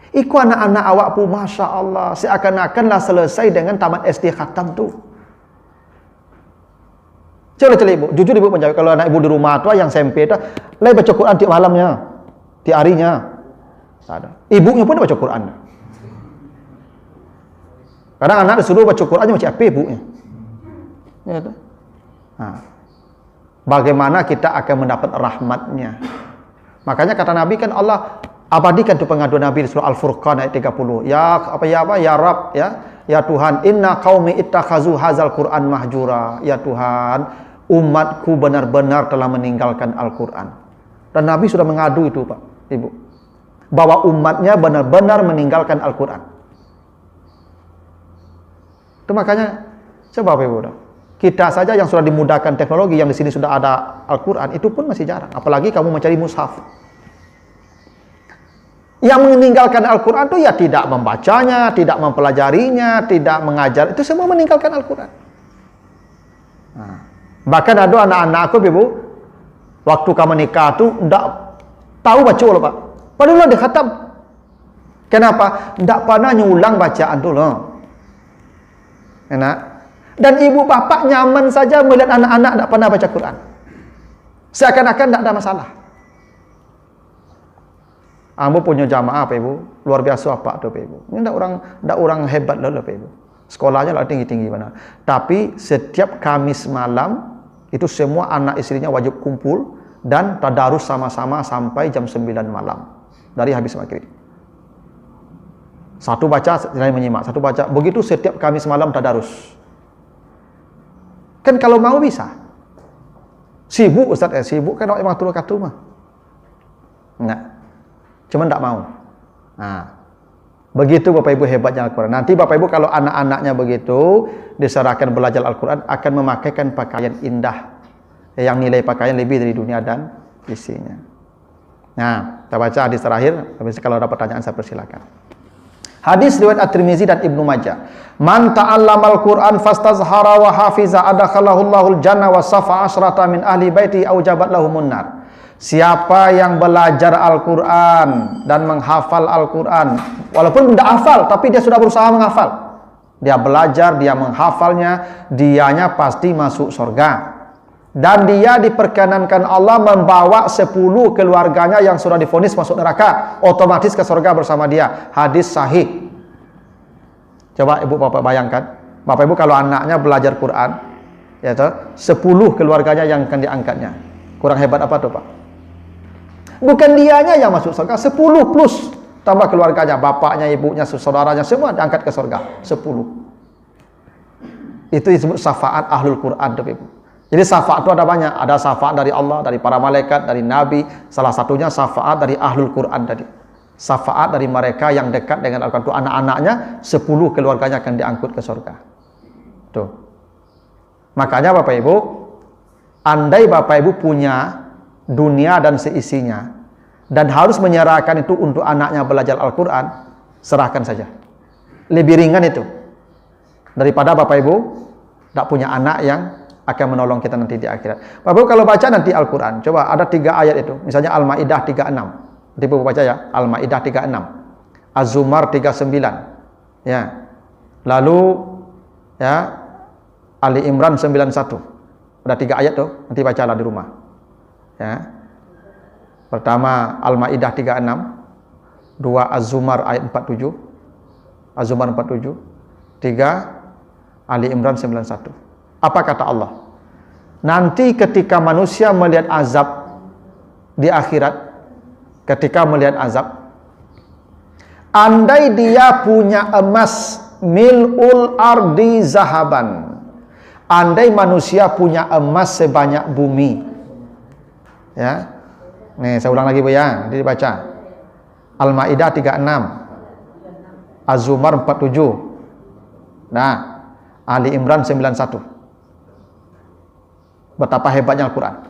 [SPEAKER 2] Iku anak-anak awak pu, Masya Allah, seakan-akanlah selesai dengan tamat SD khatam tuh. Coba lihat ibu, jujur ibu menjawab. Kalau anak ibu di rumah tua yang SMP itu, lagi baca Quran tiap malamnya, tiap harinya. Ada. Ibunya pun baca Quran. Kadang anak disuruh baca Quran macam apa ibunya. Ya, nah, bagaimana kita akan mendapat rahmatnya? Makanya kata Nabi kan Allah abadikan tu pengaduan Nabi di surah Al-Furqan ayat 30. Ya Rabb, ya Tuhan, inna qaumi ittakhazu hadzal Qur'an mahjura. Ya Tuhan, umatku benar-benar telah meninggalkan Al-Qur'an. Dan Nabi sudah mengadu itu, Pak, Ibu, bahwa umatnya benar-benar meninggalkan Al-Qur'an. Itu makanya coba Bapak Ibu, kita saja yang sudah dimudahkan teknologi, yang di sini sudah ada Al-Qur'an, itu pun masih jarang. Apalagi kamu mencari mushaf. Yang meninggalkan Al-Quran itu ya tidak membacanya, tidak mempelajarinya, tidak mengajar. Itu semua meninggalkan Al-Quran. Nah, bahkan ada anak-anak aku, Ibu, waktu kamu nikah itu tidak tahu baca loh, Pak. Padahal dia khatam. Kenapa? Tidak pernah nyulang bacaan itu loh. Enak. Dan ibu bapak nyaman saja melihat anak-anak tidak pernah baca Quran. Seakan-akan tidak ada masalah. Ambo punya jamaah, Pak Ibu, luar biasa apa tuh, Pak Ibu. Ini ndak orang hebat loh, Pak Ibu. Sekolahnya lah tinggi-tinggi mana. Tapi setiap Kamis malam itu semua anak istrinya wajib kumpul dan tadarus sama-sama sampai jam 9 malam dari habis maghrib. Satu baca, lain menyimak, satu baca. Begitu setiap Kamis malam tadarus. Kan kalau mau bisa. Sibuk Ustaz, sibuk kan memang turun kartu mah. Enggak. Cuma tidak mau. Nah, begitu Bapak Ibu hebatnya Al-Quran. Nanti Bapak Ibu kalau anak-anaknya begitu diserahkan belajar Al-Quran, akan memakaikan pakaian indah yang nilai pakaian lebih dari dunia dan isinya. Nah, kita baca hadis terakhir. Habis kalau ada pertanyaan saya persilakan. Hadis riwayat At-Tirmizi dan Ibnu Majah. Man ta'allamal Qur'an fastazhara wa hafiza adakhalahu Allahul jannah wa safa asyrata min ahli baiti aujabat lahumun nar. Siapa yang belajar Al-Quran dan menghafal Al-Quran, walaupun tidak hafal, tapi dia sudah berusaha menghafal. Dia belajar, dia menghafalnya, dianya pasti masuk surga. Dan dia diperkenankan Allah membawa 10 keluarganya yang sudah divonis masuk neraka, otomatis ke surga bersama dia. Hadis sahih. Coba Ibu Bapak bayangkan, Bapak Ibu kalau anaknya belajar Quran, ya toh, 10 keluarganya yang akan diangkatnya. Kurang hebat apa tuh, Pak? Bukan dianya yang masuk surga, 10 plus tambah keluarganya, bapaknya, ibunya, saudaranya, semua diangkat ke surga, 10. Itu disebut syafaat ahlul Quran, Ibu. Jadi syafaat itu ada banyak, ada syafaat dari Allah, dari para malaikat, dari nabi. Salah satunya syafaat dari ahlul Quran tadi. Syafaat dari mereka yang dekat dengan Al-Quran itu, anak-anaknya 10 keluarganya akan diangkut ke surga. Tuh. Makanya Bapak Ibu, andai Bapak Ibu punya dunia dan seisinya dan harus menyerahkan itu untuk anaknya belajar Al-Quran, serahkan saja. Lebih ringan itu daripada Bapak Ibu tidak punya anak yang akan menolong kita nanti di akhirat. Bapak Ibu kalau baca nanti Al-Quran, coba ada 3 ayat itu, misalnya Al-Ma'idah 36. Nanti Bapak baca ya, Al-Ma'idah 36, Az-Zumar 39, ya. Lalu ya Ali Imran 91. Ada 3 ayat tuh, nanti bacalah di rumah. Ya. Pertama Al-Maidah 36, 2 Az-Zumar ayat 47, Az-Zumar 47, 3 Ali Imran 91. Apa kata Allah? Nanti ketika manusia melihat azab di akhirat, ketika melihat azab, andai dia punya emas mil'ul ardi zahaban, andai manusia punya emas sebanyak bumi. Ya, nih saya ulang lagi Bu ya, nanti dibaca. Al-Maidah 36, Az-Zumar 47, nah Ali Imran 91. Betapa hebatnya Al-Quran.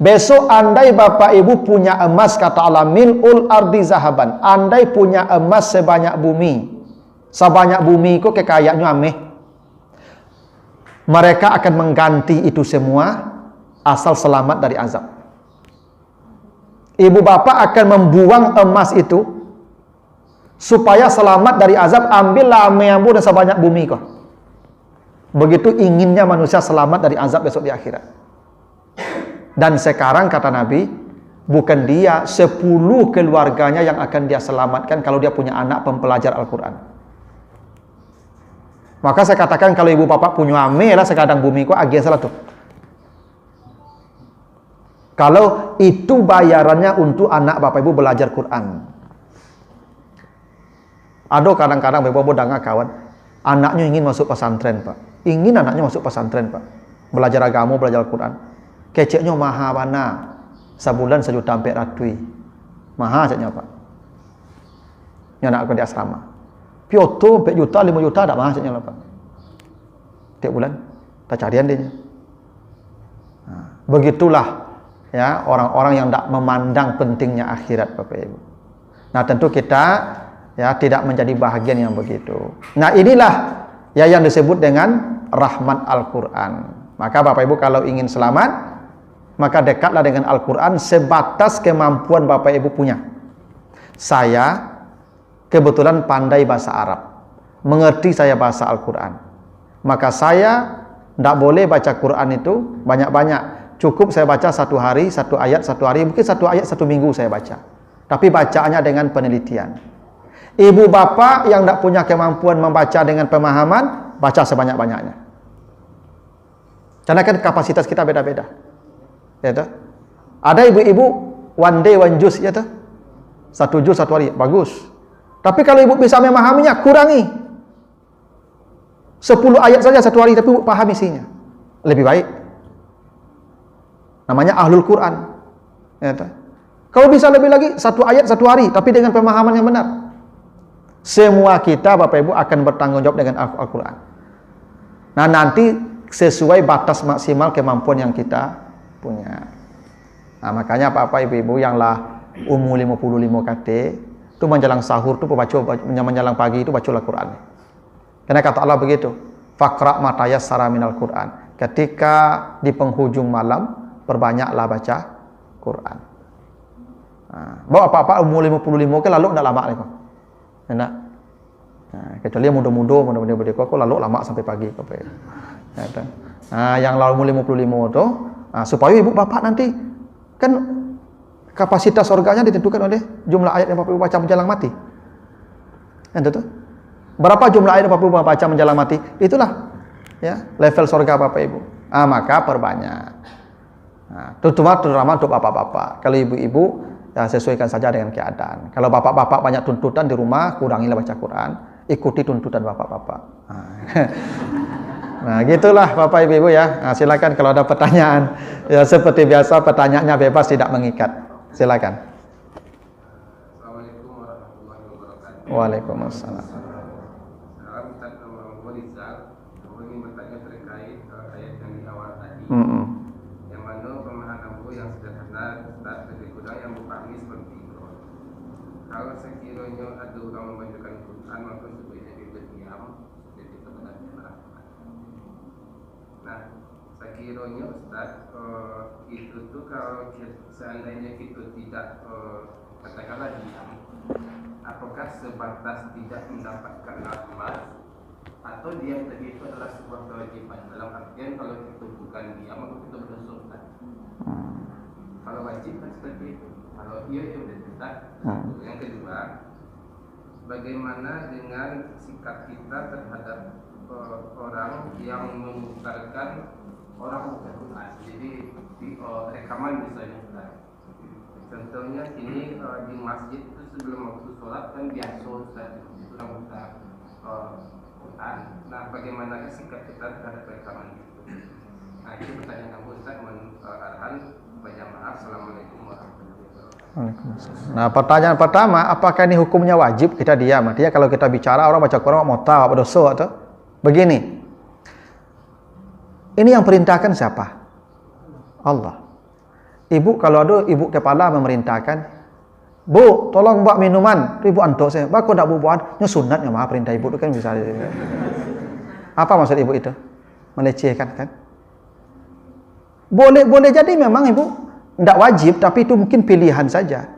[SPEAKER 2] Besok andai Bapak Ibu punya emas, kata Allah, mil'ul ardi zahaban, andai punya emas sebanyak bumi, sebanyak bumi kok kekayaannya ameh, mereka akan mengganti itu semua asal selamat dari azab. Ibu bapak akan membuang emas itu supaya selamat dari azab. Ambillah ambu dan sebanyak bumi kok. Begitu inginnya manusia selamat dari azab besok di akhirat. Dan sekarang kata Nabi, bukan dia, 10 keluarganya yang akan dia selamatkan kalau dia punya anak pempelajar Al-Quran. Maka saya katakan kalau ibu bapak punya ame lah sekadang bumi kok agen salah tuh. Kalau itu bayarannya untuk anak bapak ibu belajar Quran. Ada kadang-kadang bapak-bapak dengar kawan, anaknya ingin masuk pesantren pak. Ingin anaknya masuk pesantren pak. Belajar agama, belajar Al-Quran. Keceknya maha mana. Sebulan 1 juta sampai ratui. Maha ceknya pak. Ini anak aku di asrama. Piotto 4 juta, 5 juta tak maha ceknya lah pak. Tiap bulan. Tak carian dia. Nah, begitulah ya orang-orang yang tak memandang pentingnya akhirat bapak ibu. Nah tentu kita ya tidak menjadi bahagian yang begitu. Nah inilah ya yang disebut dengan rahmat Al-Quran. Maka bapak ibu kalau ingin selamat, maka dekatlah dengan Al-Quran sebatas kemampuan bapak ibu punya. Saya kebetulan pandai bahasa Arab, mengerti saya bahasa Al-Quran. Maka saya tidak boleh baca Quran itu banyak-banyak. Cukup saya baca 1 hari, 1 ayat, 1 hari, mungkin 1 ayat 1 minggu saya baca. Tapi bacaannya dengan penelitian. Ibu bapak yang tidak punya kemampuan membaca dengan pemahaman, baca sebanyak-banyaknya. Karena kan kapasitas kita beda-beda. Ya toh? Ada ibu-ibu one day one juz ya toh? 1 juz 1 hari, bagus. Tapi kalau ibu bisa memahaminya, kurangi. 10 ayat saja 1 hari, tapi ibu paham isinya. Lebih baik. Namanya ahlul Quran. Ya toh? Kalau bisa lebih lagi 1 ayat 1 hari, tapi dengan pemahaman yang benar. Semua kita Bapak Ibu akan bertanggung jawab dengan Al-Quran. Nah nanti sesuai batas maksimal kemampuan yang kita punya. Nah makanya Bapak Ibu yang lah umur 55 KT itu menjelang sahur itu menjelang pagi itu baca Al-Quran. Karena kata Allah begitu, faqra ma tayassara minal Quran. Ketika di penghujung malam perbanyaklah baca Quran. Nah, bawa apa-apa umur 55 ke lalu tidak lama lagi. Enak. Nah, kecuali yang muda-muda kok lalu lama sampai pagi kok. Nah, yang lalu 55 itu supaya ibu bapak nanti kan kapasitas surganya ditentukan oleh jumlah ayat yang bapak ibu baca menjelang mati. Yang itu. Berapa jumlah ayat yang bapak ibu baca menjelang mati? Itulah ya, level surga bapak ibu. Maka perbanyak. Nah, terutama untuk bapak-bapak. Kalau ibu-ibu ya sesuaikan saja dengan keadaan. Kalau bapak-bapak banyak tuntutan di rumah, kurangilah baca Quran, ikuti tuntutan bapak-bapak. Nah, gitulah Bapak Ibu ya. Nah, silakan kalau ada pertanyaan. Ya seperti biasa pertanyaannya bebas tidak mengikat. Silakan.
[SPEAKER 3] Assalamualaikum warahmatullahi wabarakatuh.
[SPEAKER 2] Waalaikumsalam.
[SPEAKER 3] Salam Ustaz Muhammad Rizal. Aku ingin bertanya terkait ayat yang di awal tadi. Yang mana pemahamanku yang sederhana Ustaz lebih kurang yang memahami seperti itu. Kalau sekiranya ada orang membacakan Quran maka sebaiknya dia berdiam dan kita benar-benar. Nah, sekiranya Ustaz itu tuh kalau seandainya kita tidak katakanlah diam, apakah sebatas tidak mendapatkan rahmat atau diam tadi itu adalah sebuah kewajiban? Dalam artian kalau kita bukan diam maka kita berdosa Ustaz. Kalau wajib kan seperti itu. Kalau iya ya udah Ustaz. Yang kedua, bagaimana dengan sikap kita terhadap orang yang memutarkan orang bukan Quran? Jadi di rekaman misalnya Ustaz. Contohnya ini di masjid itu sebelum waktu sholat kan biasa Ustaz itu orang buka Quran. Nah, bagaimana sikap kita terhadap rekaman itu? Nah, itu pertanyaan aku Ustaz. Arhan, banyak maaf. Assalamualaikum warahmatullahi wabarakatuh.
[SPEAKER 2] Nah, pertanyaan pertama, apakah ini hukumnya wajib kita diam? Artinya kalau kita bicara orang baca Quran mau tahu apa dosa atau begini. Ini yang perintahkan siapa? Allah. Ibu kalau ada ibu kepala memerintahkan, Bu, tolong buat minuman. Ibu antuk saya. Baku tak buat, nya sunat nya mah perintah ibu itu kan bisa. Apa maksud ibu itu? Melecehkan kan? Boleh jadi memang ibu tidak wajib, tapi itu mungkin pilihan saja.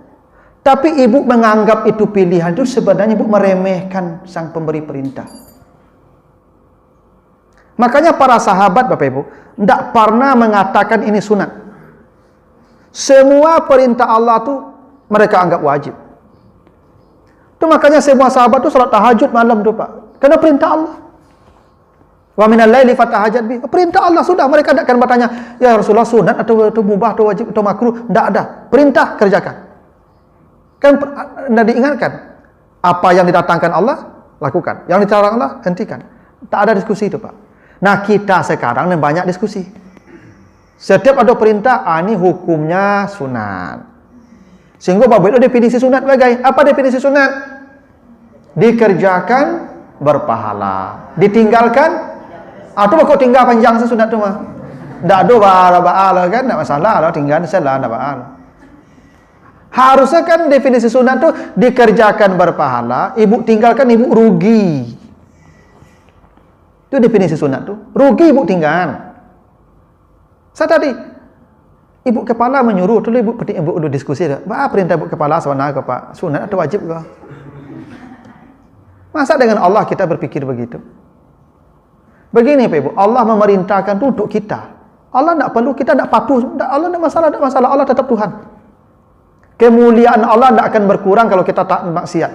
[SPEAKER 2] Tapi ibu menganggap itu pilihan itu sebenarnya ibu meremehkan sang pemberi perintah. Makanya para sahabat Bapak Ibu tidak pernah mengatakan ini sunat. Semua perintah Allah tuh mereka anggap wajib. Itu makanya semua sahabat tuh salat tahajud malam tuh Pak. Karena perintah Allah. Wa minal laili fatahajjat bi. Perintah Allah sudah, mereka tidak akan bertanya, ya Rasulullah sunat atau mubah atau wajib atau makruh. Tidak ada. Perintah kerjakan. Kan tidak diingatkan. Apa yang didatangkan Allah lakukan. Yang dilarang Allah hentikan. Tak ada diskusi itu Pak. Nah kita sekarang banyak diskusi. Setiap ada perintah, ini hukumnya sunat. Sehingga Bapak itu definisi sunat bagai apa definisi sunat? Dikerjakan berpahala, ditinggalkan atau kok tinggal panjang sesunat tu mah. Ndak ada baal kan, enggak masalah lah tinggal salah ndak baal. Harusnya kan definisi sunat tu dikerjakan berpahala, ibu tinggalkan ibu rugi. Itu definisi sunat tu. Rugi ibu tinggal. Saya tadi ibu kepala menyuruh, tu ibu udah diskusi dah. Apa perintah ibu kepala sebenarnya ke Pak? Sunat atau wajib ke? Masa dengan Allah kita berpikir begitu? Begini Pak Ibu, Allah memerintahkan itu untuk kita. Allah tidak perlu, kita tidak patuh. Allah tidak masalah, Allah tetap Tuhan. Kemuliaan Allah tidak akan berkurang kalau kita taat maksiat.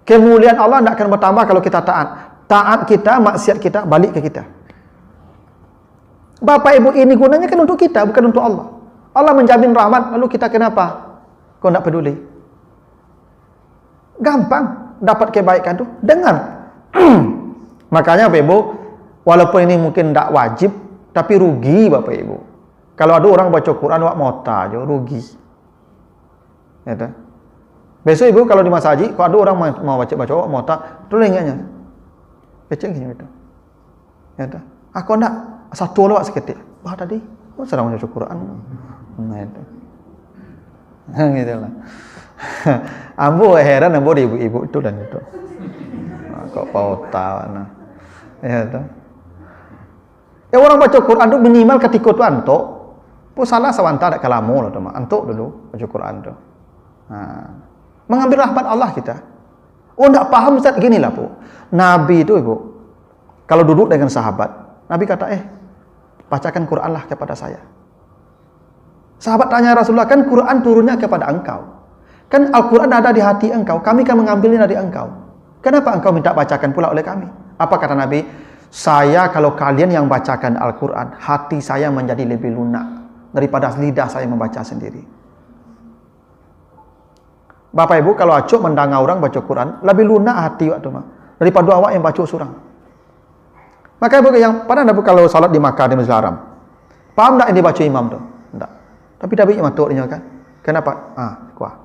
[SPEAKER 2] Kemuliaan Allah tidak akan bertambah kalau kita taat. Taat kita, maksiat kita, balik ke kita. Bapak Ibu ini gunanya kan untuk kita, bukan untuk Allah. Allah menjamin rahmat, lalu kita kenapa? Kau tidak peduli. Gampang dapat kebaikan tu, dengar. Makanya Bapak Ibu, walaupun ini mungkin tidak wajib, tapi rugi Bapak Ibu. Kalau ada orang baca Quran wak mota aja, rugi. Ya tak? Besok Ibu kalau di masjid, kalau ada orang mau baca wak mota, tu ingatnya. Peceng gitu. Ya tak? Aku nak satu lewat seketik. Bah tadi, sedang baca Quran. Nah itu. Gitulah. Ambo heran ambo di ibu-ibu itu dan itu. Kok pauta nah. Ya tu. Ya orang baca Quran tu minimal ketika tu antuk. Pu salah sawanta dak kalamu lah tu mah. Antuk dulu baca Quran tu. Mengambil rahmat Allah kita. Oh ndak paham Ustaz ginilah Pu. Nabi itu Ibu kalau duduk dengan sahabat, Nabi kata, bacakan Quran lah kepada saya. Sahabat tanya Rasulullah, kan Quran turunnya kepada engkau. Kan Al-Quran ada di hati engkau, kami kan mengambilnya dari engkau. Kenapa engkau minta bacakan pula oleh kami? Apa kata Nabi? Saya kalau kalian yang bacakan Al-Quran, hati saya menjadi lebih lunak daripada lidah saya membaca sendiri. Bapak Ibu, kalau acuk mendengar orang baca Quran, lebih lunak hati waktu mah daripada awak yang baca surang. Maka Ibu yang pernah Ibu kalau salat di Makkah di Masjidil Haram, paham tak yang dibaca imam tu? Tak. Tapi Nabi matuk dia kan. Kenapa? Kuah.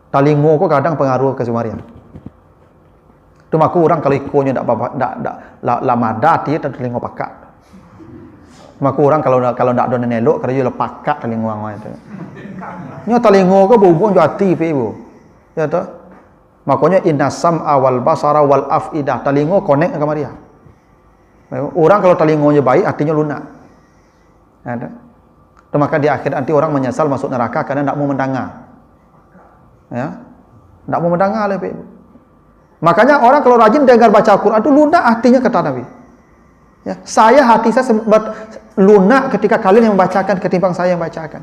[SPEAKER 2] Talingo ko kadang pengaruh ke semarian. Tu maku orang kalau ikonya ndak lamadati tak telingo pakak. Maku orang kalau ndak ada nelok kalau dia pakak telingo orang itu. Nyo talingo ko berhubung jo hati pe Ibu. Ya tu. Makanya innasam awal basara wal afidah, talingo connect ke maria. Orang kalau talingonya baik, hatinya lunak. Ada. Maka di akhir nanti orang menyesal masuk neraka karena tidak mau mendengar. Ya, tidak mau mendengar lebih. Makanya orang kalau rajin dengar baca Al-Quran itu lunak hatinya kata Nabi. Ya, hati saya lunak ketika kalian yang membacakan ketimbang saya yang bacakan.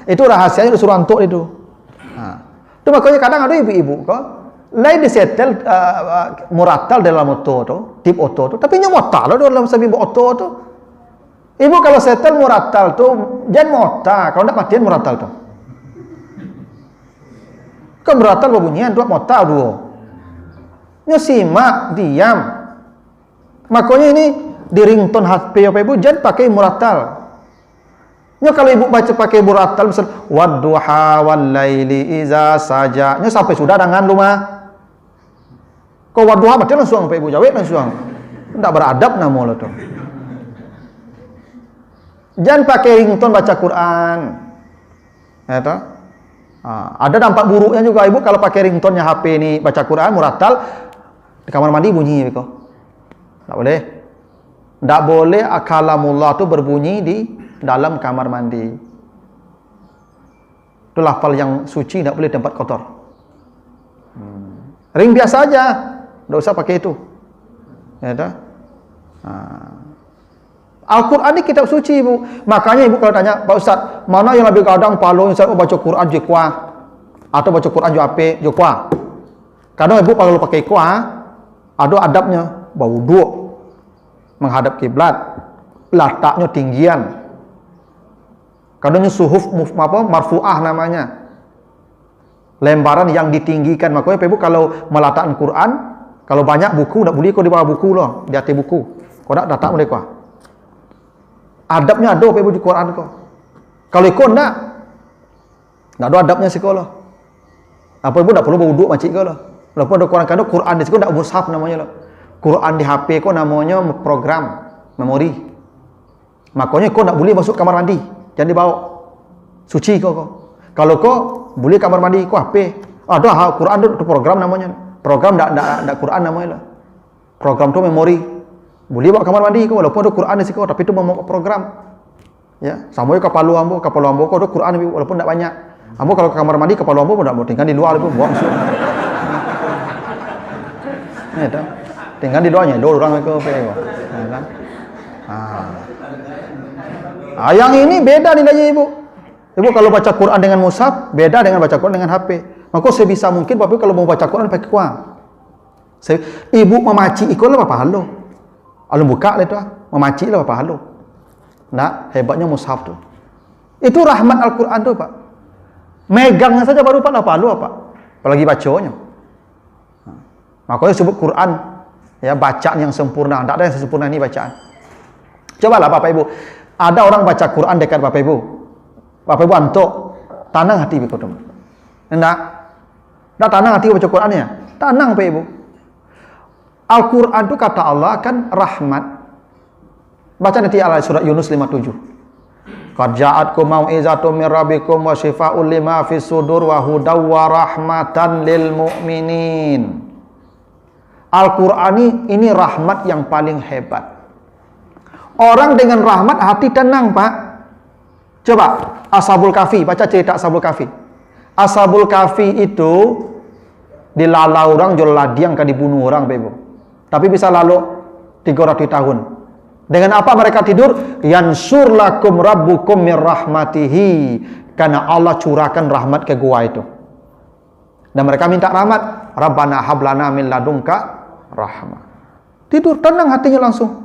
[SPEAKER 2] Itu rahasianya disuruh antuk itu. Itu makanya kadang ada ibu-ibu kok lain disetel muratal dalam auto tu, tip auto tu, tapi nya motal dalam sambil auto tu. Ibu kalau setel muratal tu jangan mota, kalau ndak matian muratal tu. Kan muratal berbunyian tu motal dua. Nya simak diam. Makanya ini di ringtone HP apa Ibu jangan pakai muratal. Nya kalau Ibu baca pakai muratal misal wadduha wal laili iza saja. Nya sampai sudah dengan rumah. Kau wadduha mati langsung Pak Ibu jawab langsung. Enggak beradab nama lo tu. Jangan pakai ringtone baca Quran. Ya toh? Ada dampak buruknya juga Ibu kalau pakai ringtone-nya HP ini baca Quran muratal di kamar mandi bunyi kok. Enggak boleh. Enggak boleh kalamullah tu berbunyi di dalam kamar mandi. Itu lafal yang suci, tidak boleh tempat kotor. Ring biasa aja, tidak usah pakai itu. Ya dah. Al-Quran ni kitab suci, ibu. Makanya ibu kalau tanya, Pak Ustaz, mana yang lebih kadang paling saya baca Quran je kuah atau baca Quran je ape je kuah? Kadang ibu kalau pakai kuah ada adabnya, berwuduk, menghadap kiblat, letaknya tinggian. Kadangnya suhuf marfu'ah namanya. Lembaran yang ditinggikan. Makanya ibu kalau meletakkan Quran, kalau banyak buku nak boleh kau di bawah buku loh, di atas buku. Kau nak letak mereka. Adabnya ada ibu di Quran kau. Kalau ikut nak ada adabnya sekolah. Apa ibu tak perlu berwuduk macam kau lah. Walaupun ada Quran kadang Quran di sekolah tak mushaf namanya lah. Quran di HP kau namanya program memori. Makanya kau tak boleh masuk kamar mandi. Jangan dibawa. Suci kau. Kalau kau boleh kamar mandi kau HP. Ada Quran tu program namanya. Program tak Quran namanya lah. Program tu memori. Boleh bawa kamar mandi kau walaupun ada Quran di situ tapi itu membawa program. Ya, sama juga kapal ambo kau ada Quran walaupun tak banyak. Ambo kalau ke kamar mandi kapal ambo pun tak mau tinggal di luar pun buang masuk. Ya dah. Tinggal di luarnya, dua orang ke apa ya kan? Yang ini beda nilainya ibu. Ibu kalau baca Quran dengan mushaf beda dengan baca Quran dengan HP. Maka sebisa mungkin bapak kalau mau baca Quran pakai kuah. Ibu memaci ikut lah apa halo. Alun buka lah itu memaci lah apa halo. Nah, hebatnya mushaf tu. Itu rahmat Al-Quran tu, Pak. Megangnya saja baru Pak apa halo apa. Apalagi bacanya. Makanya sebut Quran ya bacaan yang sempurna. Tak ada yang sempurna ini bacaan. Cobalah Bapak Ibu. Ada orang baca Quran dekat Bapak Ibu. Bapak Ibu antuk tanang hati Bapak Ibu. Enggak. Enggak tanang hati baca Qurannya. Tanang Bapak Ibu. Al-Quran itu kata Allah kan rahmat. Baca nanti surat Yunus 57. Qad ja'atkum mau'izatun min rabbikum wa shifaa'un lima fis sudur wa hudaw wa rahmatan lil mu'minin. Al-Quran ini rahmat yang paling hebat. Orang dengan rahmat hati tenang, Pak. Coba Ashabul Kahfi, baca cerita Ashabul Kahfi. Ashabul Kahfi itu dilalau orang jual ladiang kan dibunuh orang, Bapak Ibu. Tapi bisa lalu 300 tahun. Dengan apa mereka tidur? Yansur lakum rabbukum mir rahmatihi. Karena Allah curahkan rahmat ke gua itu. Dan mereka minta rahmat. Rabbana hablana min ladunka rahmah. Tidur tenang hatinya langsung.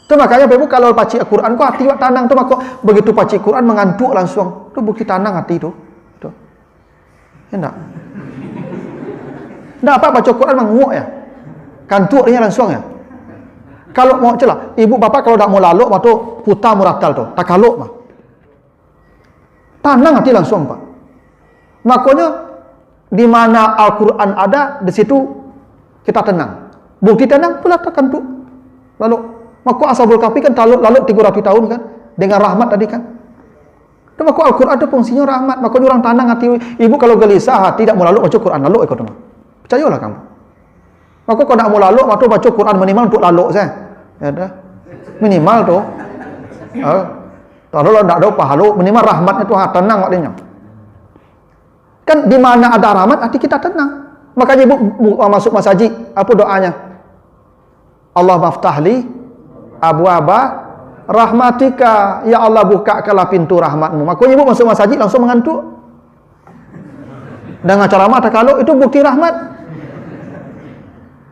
[SPEAKER 2] Itu makanya Bapak Ibu kalau baca Al-Quran kok hati tenang tu maka begitu baca Al-Quran mengantuk langsung. Itu bukti tenang hati itu. Tuh. Enak. Nah, apa baca Quran menguak ya? Kantuk dia langsung ya. Kalau mau celah, ibu bapak kalau tak mau lalu waktu putar muratal tu, tak kaluk mah. Tenang hati langsung, Pak. Makanya di mana Al-Quran ada, di situ kita tenang. Bukti tenang pula tak kantuk. Lalu, maka Ashabul Kahfi kan lalu 300 tahun kan dengan rahmat tadi kan. Dan maka Al-Quran itu fungsinya rahmat. Makanya orang tenang hati. Ibu kalau gelisah hati tak mau lalu baca Quran, lalu ikut mah. Percayalah kamu. Maka kalau nak mau lalu, waktu baca Quran minimal untuk lalu saya. Ya dah. Minimal tu. Kalau tak ada pahala, minimal rahmatnya tu tenang waktunya. Kan di mana ada rahmat, hati kita tenang. Makanya ibu masuk masjid, apa doanya? Allah maftahli abwaba rahmatika. Ya Allah bukakanlah pintu rahmatmu. Makanya ibu masuk masjid langsung mengantuk. Dengan cara mata kalau itu bukti rahmat.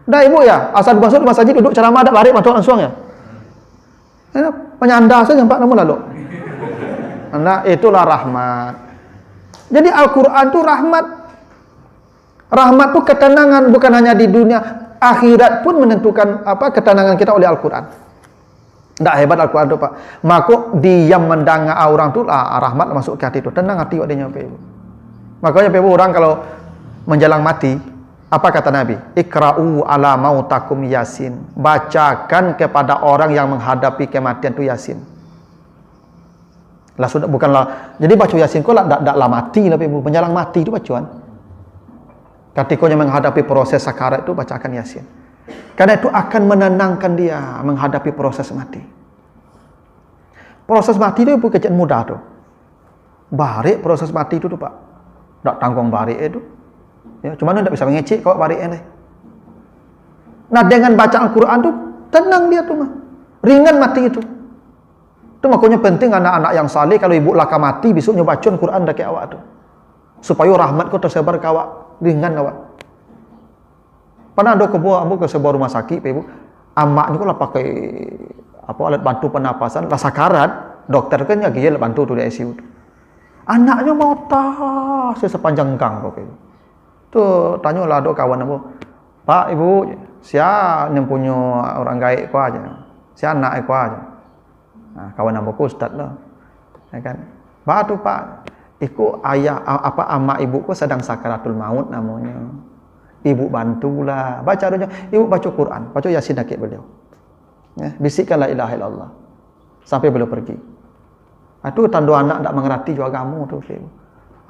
[SPEAKER 2] Dah ibu ya, asal masuk masjid duduk ceramah dak balik masuk langsung ya. Penyandar saja nampak namun lalu. Nah, itulah rahmat. Jadi Al-Quran itu rahmat. Rahmat itu ketenangan bukan hanya di dunia, akhirat pun menentukan apa ketenangan kita oleh Al-Quran. Tak hebat Al-Quran itu, Pak. Maka diam mendengar orang tu rahmat masuk ke hati itu. Tenang hati waktunya, Pak Ibu. Makanya Pak Ibu orang kalau menjelang mati, apa kata Nabi? Ikra'u ala mautakum Yasin. Bacakan kepada orang yang menghadapi kematian itu Yasin. Lah sudah bukanlah. Jadi baca Yasin kau daklah mati lah Ibu. Menjelang mati itu bacaan. Ketika menghadapi proses sakarat itu bacakan Yasin. Karena itu akan menenangkan dia menghadapi proses mati. Proses mati itu bukan mudah tu. Barik proses mati itu tu, Pak. Tak tanggung barik itu. Ya, cuma tidak bisa mengecek kau barik ini. Nah, dengan baca Al-Quran tuh tenang dia tuh mah. Ringan mati itu. Itu makanya penting anak-anak yang saleh kalau ibu laka mati besoknya baca Al-Quran dah ke awak tuh. Supaya rahmat kau tersebar ke awak, ringan awak. Pernah ada ke sebuah rumah sakit, ibu. Amaknya kok lah pakai alat bantu pernapasan, lah sakarat. Dokter kan ya dia bantu tuh di ICU tuh. Anaknya mau tas sepanjang gang kok ibu. Tuh tanyalah ada kawan aku, Pak Ibu, siapa yang punya orang gaib ku aja, siapa anak ku aja. Nah, kawan aku ustaz lah, ya kan? Pak tu Pak, iku ayah amak ibuku sedang sakaratul maut namanya. Ibu bantulah, baca doanya, ibu baca Quran, baca Yasin dakik beliau. Ya, bisikkan la ilaha illallah sampai beliau pergi. Itu tanda anak tak mengerti juga kamu tu.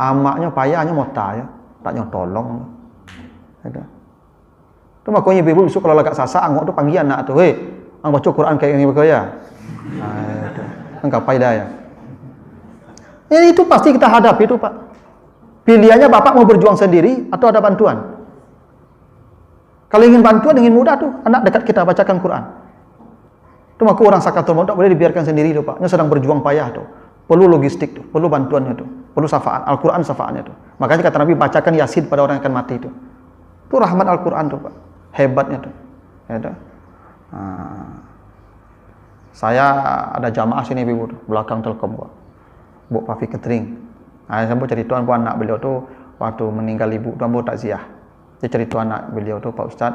[SPEAKER 2] Amaknya payahnya mota ya. Tak nyotolong. Ada. Tu makanya ibu besok kalau lagak sasak angok tu panggil anak tu, "Hei, ang baca Quran kayak ini bergaya." Ah, itu. Engkau payah ya. Ini itu pasti kita hadapi itu, Pak. Pilihannya Bapak mau berjuang sendiri atau ada bantuan. Kalau ingin bantuan ingin mudah tuh, anak dekat kita bacakan Quran. Tu maka orang sakaratul maut tak boleh dibiarkan sendiri tu, Pak. Dia sedang berjuang payah tu. Perlu logistik tu, perlu bantuannya tu, perlu syafaat, Al-Quran syafaatnya tu. Makanya kata Nabi bacakan Yasin pada orang yang akan mati tu. Itu rahmat Al-Quran tu, Pak. Hebatnya tu. Ya, saya ada jamaah sini ibu belakang Telkom, Pak. Bu Pafi Ketering. Saya sebut cerita bu anak beliau tu waktu meninggal ibu tu ambo takziah. Dia cerita anak beliau tu, Pak Ustaz,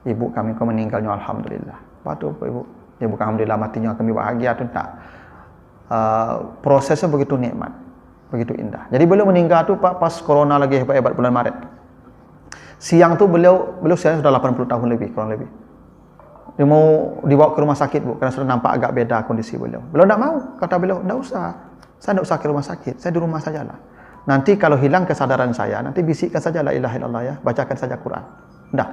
[SPEAKER 2] ibu kami kau meninggalnya alhamdulillah. Patu ibu, dia bukan alhamdulillah matinya kami bahagia tu tak. Prosesnya begitu nikmat, begitu indah. Jadi beliau meninggal tu Pak pas corona lagi hebat-hebat bulan Maret. Siang tu beliau sekarang sudah 80 tahun lebih, kurang lebih. Dia mau dibawa ke rumah sakit bu, karena sudah nampak agak beda kondisi beliau. Beliau tak mau, kata beliau, tak usah. Saya tak usah ke rumah sakit, saya di rumah sajalah. Nanti kalau hilang kesadaran saya, nanti bisikkan saja la ilaha illallah ya, bacakan saja Quran. Dah.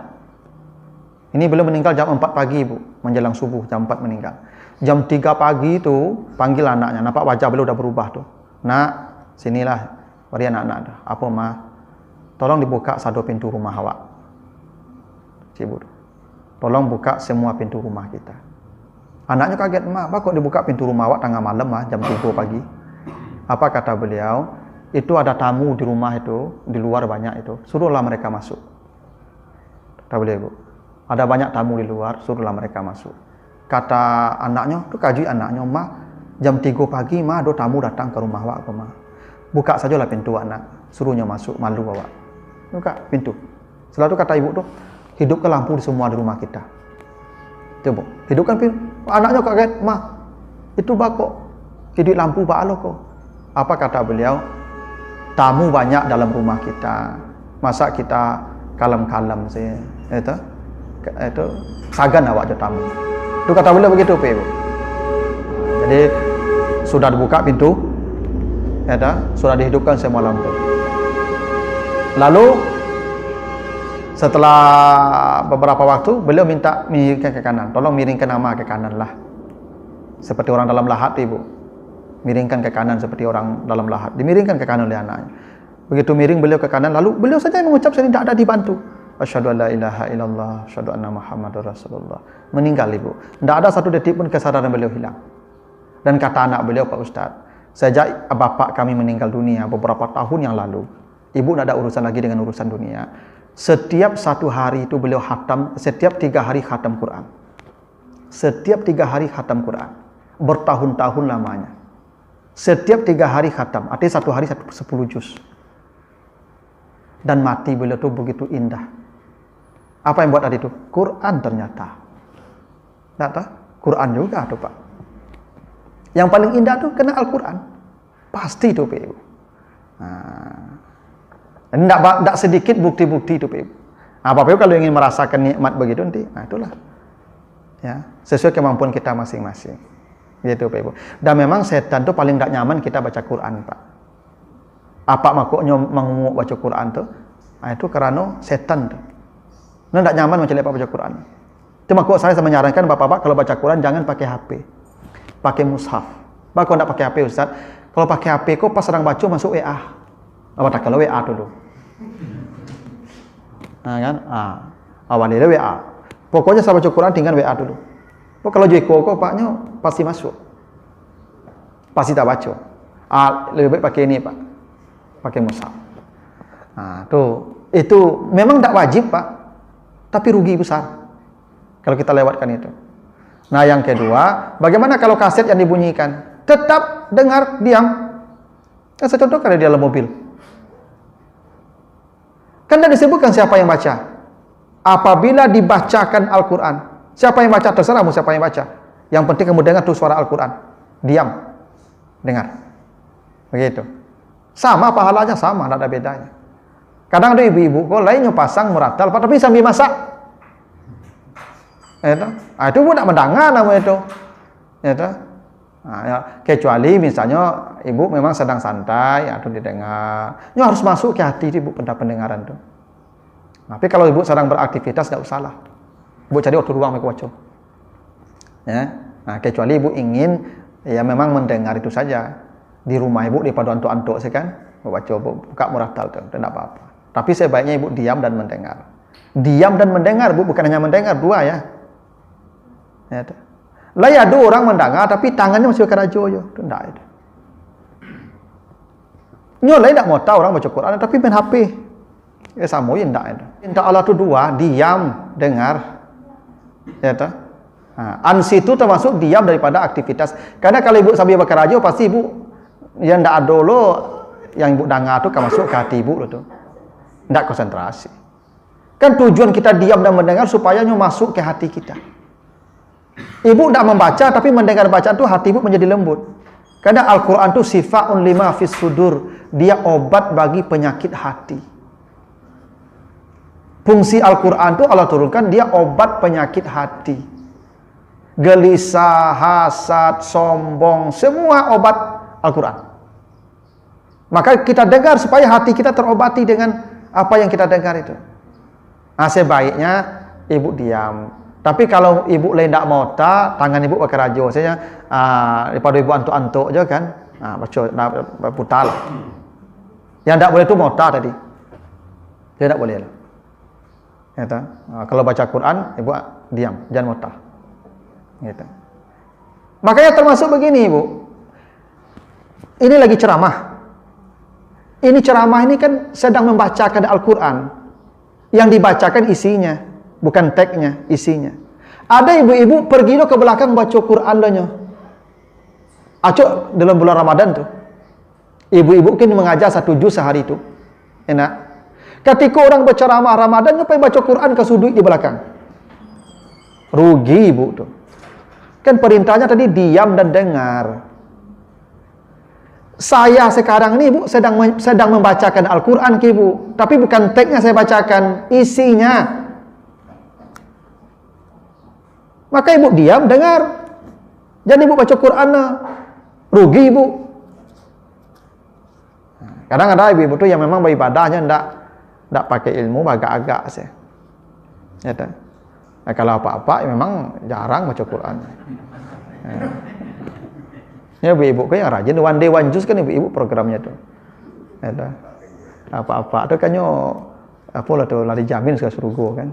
[SPEAKER 2] Ini beliau meninggal jam 4 pagi bu, menjelang subuh jam 4 meninggal. Jam 3 pagi tu panggil anaknya, nampak wajah beliau dah berubah tu. Nak, sinilah, beri anak-anak dah. Apa ma? Tolong dibuka satu pintu rumah awak. Cibu. Tolong buka semua pintu rumah kita. Anaknya kaget, ma, apa kok dibuka pintu rumah awak tengah malam jam 3 pagi? Apa kata beliau? Itu ada tamu di rumah itu, di luar banyak itu. Suruhlah mereka masuk. Kata beliau, Bu. Ada banyak tamu di luar, suruhlah mereka masuk. Kata anaknya, tu kaji anaknya, ma, jam 3 pagi, ma, ada tamu datang ke rumah awak, ma. Buka sajalah pintu anak, suruhnya masuk, malu awak. Buka pintu. Setelah itu kata ibu tu, hidupkan lampu di semua di rumah kita. Coba, hidupkan pintu. Anaknya kaget, ma, itu bakok, hidup lampu pak alo kok. Apa kata beliau? Tamu banyak dalam rumah kita, masa kita kalem-kalem sih, itu sagan awak je tamu. Itu kata beliau begitu, Pak Ibu. Jadi sudah dibuka pintu, sudah dihidupkan semua lampu. Lalu setelah beberapa waktu beliau minta miringkan ke kanan, tolong miringkan nama ke kanan lah, seperti orang dalam lahat, Ibu. Miringkan ke kanan seperti orang dalam lahat, dimiringkan ke kanan oleh anaknya. Begitu miring beliau ke kanan, lalu beliau saja mengucap sendiri, tidak ada dibantu. Asyhadu an la ilaha illallah, asyhadu anna Muhammadar Rasulullah. Meninggal ibu. Tidak ada satu detik pun kesadaran beliau hilang. Dan kata anak beliau, Pak Ustaz, sejak bapak kami meninggal dunia beberapa tahun yang lalu, ibu tidak ada urusan lagi dengan urusan dunia. Setiap satu hari itu beliau khatam, setiap 3 hari khatam Quran. Setiap 3 hari khatam Quran. Bertahun-tahun lamanya. Setiap 3 hari khatam, artinya satu hari 10 juz. Dan mati beliau itu begitu indah. Apa yang buat tadi itu? Quran ternyata. Tak tahu? Quran juga tuh Pak. Yang paling indah tuh kena Al-Quran. Pasti tuh Pak Ibu. Tidak sedikit bukti-bukti itu Pak Ibu. Bapak Ibu kalau ingin merasakan nikmat begitu nanti, itulah. Ya, sesuai kemampuan kita masing-masing. Gitu Pak Ibu. Dan memang setan tuh paling tidak nyaman kita baca Quran Pak. Apa makuknya mengumuk baca Quran tuh? Itu karena setan tuh. Nah, tidak nyaman macam lepas baca Quran. Itu makuk saya menyarankan bapak-bapak kalau baca Quran jangan pakai HP. Pakai mushaf. Bapak kalau tidak pakai HP Ustaz, kalau pakai HP kok pas sedang baca masuk WA. Apa tak kalau WA dulu. Nah kan? Awalnya WA. Pokoknya saya baca Quran tinggal WA dulu. Kalau Jeko kok paknya pasti masuk. Pasti tak baca. Lebih baik pakai ini Pak. Pakai mushaf. Nah, itu memang tak wajib Pak. Tapi rugi besar. Kalau kita lewatkan itu. Nah, yang kedua, bagaimana kalau kaset yang dibunyikan? Tetap dengar, diam. Saya contohkan di dalam mobil. Kan tidak disebutkan siapa yang baca. Apabila dibacakan Al-Quran, siapa yang baca? Terserahmu siapa yang baca. Yang penting kamu dengar tuh suara Al-Quran. Diam. Dengar. Begitu. Sama pahalanya, sama, tidak ada bedanya. Kadang ada ibu-ibu kok lainnya pasang muratal, tapi sambil masak. Itu pun tidak mendengar namanya itu. Ya, kecuali misalnya ibu memang sedang santai atau didengar. Ya harus masuk ke hati ibu pendengaran itu. Tapi kalau ibu sedang beraktivitas tidak usahlah. Ibu cari waktu ruang mereka baca. Ya. Nah, kecuali ibu ingin ya memang mendengar itu saja. Di rumah ibu daripada antuk-antuk sih kan. Ibu baca, buka muratal itu, tidak apa-apa. Tapi sebaiknya ibu diam dan mendengar. Diam dan mendengar, Bu, bukan hanya mendengar, dua ya. Ya, lah ya ada orang mendengar tapi tangannya masih kerajo yo. Itu enggak itu. Nyolai tidak mau tahu orang baca Quran tapi main HP. Sama ya enggak itu. Minta Allah itu dua, diam, dengar. Ya toh? Nah, ansi itu termasuk diam daripada aktivitas. Karena kalau ibu sambil berkerajo pasti ibu yang enggak ada lo yang ibu dengar itu masuk ke hati ibu lo tuh. Enggak konsentrasi. Kan tujuan kita diam dan mendengar supaya masuk ke hati kita. Ibu tidak membaca tapi mendengar bacaan itu hati ibu menjadi lembut. Karena Al-Quran itu sifaun lima fis sudur. Dia obat bagi penyakit hati. Fungsi Al-Quran itu Allah turunkan dia obat penyakit hati. Gelisah, hasad, sombong, semua obat Al-Quran. Maka kita dengar supaya hati kita terobati dengan apa yang kita dengar itu. Nah, sebaiknya ibu diam. Tapi kalau ibu lain tidak mau tangan ibu pakai rajo, saya daripada ibu antuk-antuk aja kan, baca putar. Yang tidak boleh itu mau tadi. Dia tidak boleh lah. Ya, kalau baca Quran, ibu diam, jangan mau gitu. Makanya termasuk begini ibu. Ini lagi ceramah. Ini ceramah ini kan sedang membacakan Al-Quran. Yang dibacakan isinya. Bukan teksnya, isinya. Ada ibu-ibu pergi ke belakang baca Quran lahnya. Acok dalam bulan Ramadan tuh. Ibu-ibu kan mengajar 1 juz sehari itu. Enak. Ketika orang berceramah Ramadan, nyupai baca Quran ke sudut di belakang. Rugi ibu tuh. Kan perintahnya tadi diam dan dengar. Saya sekarang ini ibu sedang membacakan Al-Quran ke ibu. Tapi bukan teksnya saya bacakan, isinya. Maka ibu diam, dengar. Jangan ibu baca Quran, rugi ibu. Kadang ada ibu-ibu tuh yang memang beribadahnya tidak pakai ilmu, agak-agak sih. Ya, nah, kalau apa-apa ya memang jarang baca Quran. Ya, ibu-ibu kan yang rajin, one day one juice kan ibu-ibu programnya tuh. Ya, apa-apa tuh kan apa lah tuh lari jamin ke surga kan.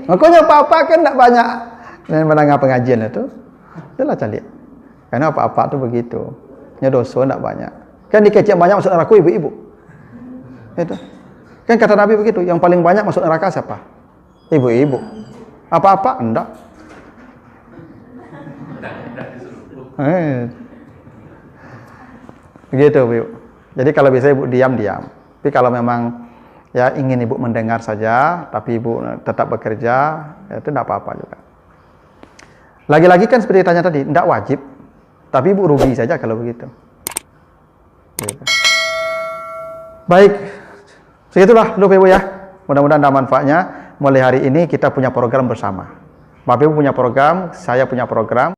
[SPEAKER 2] Makanya apa-apa kan tidak banyak mendengar pengajian itu. Itulah calik. Karena apa-apa itu begitu. Ya dosa tidak banyak. Kan dikecek banyak masuk neraka ibu-ibu. Itu. Kan kata Nabi begitu, yang paling banyak masuk neraka siapa? Ibu-ibu. Apa-apa? Enggak. Begitu, ibu. Jadi kalau bisa ibu diam-diam. Tapi kalau memang ya ingin ibu mendengar saja, tapi ibu tetap bekerja, ya itu tidak apa-apa juga. Lagi-lagi kan seperti tanya tadi, tidak wajib, tapi ibu rugi saja kalau begitu. Gitu. Baik, segitulah dulu ibu ya. Mudah-mudahan ada manfaatnya. Mulai hari ini kita punya program bersama. Bapak ibu punya program, saya punya program.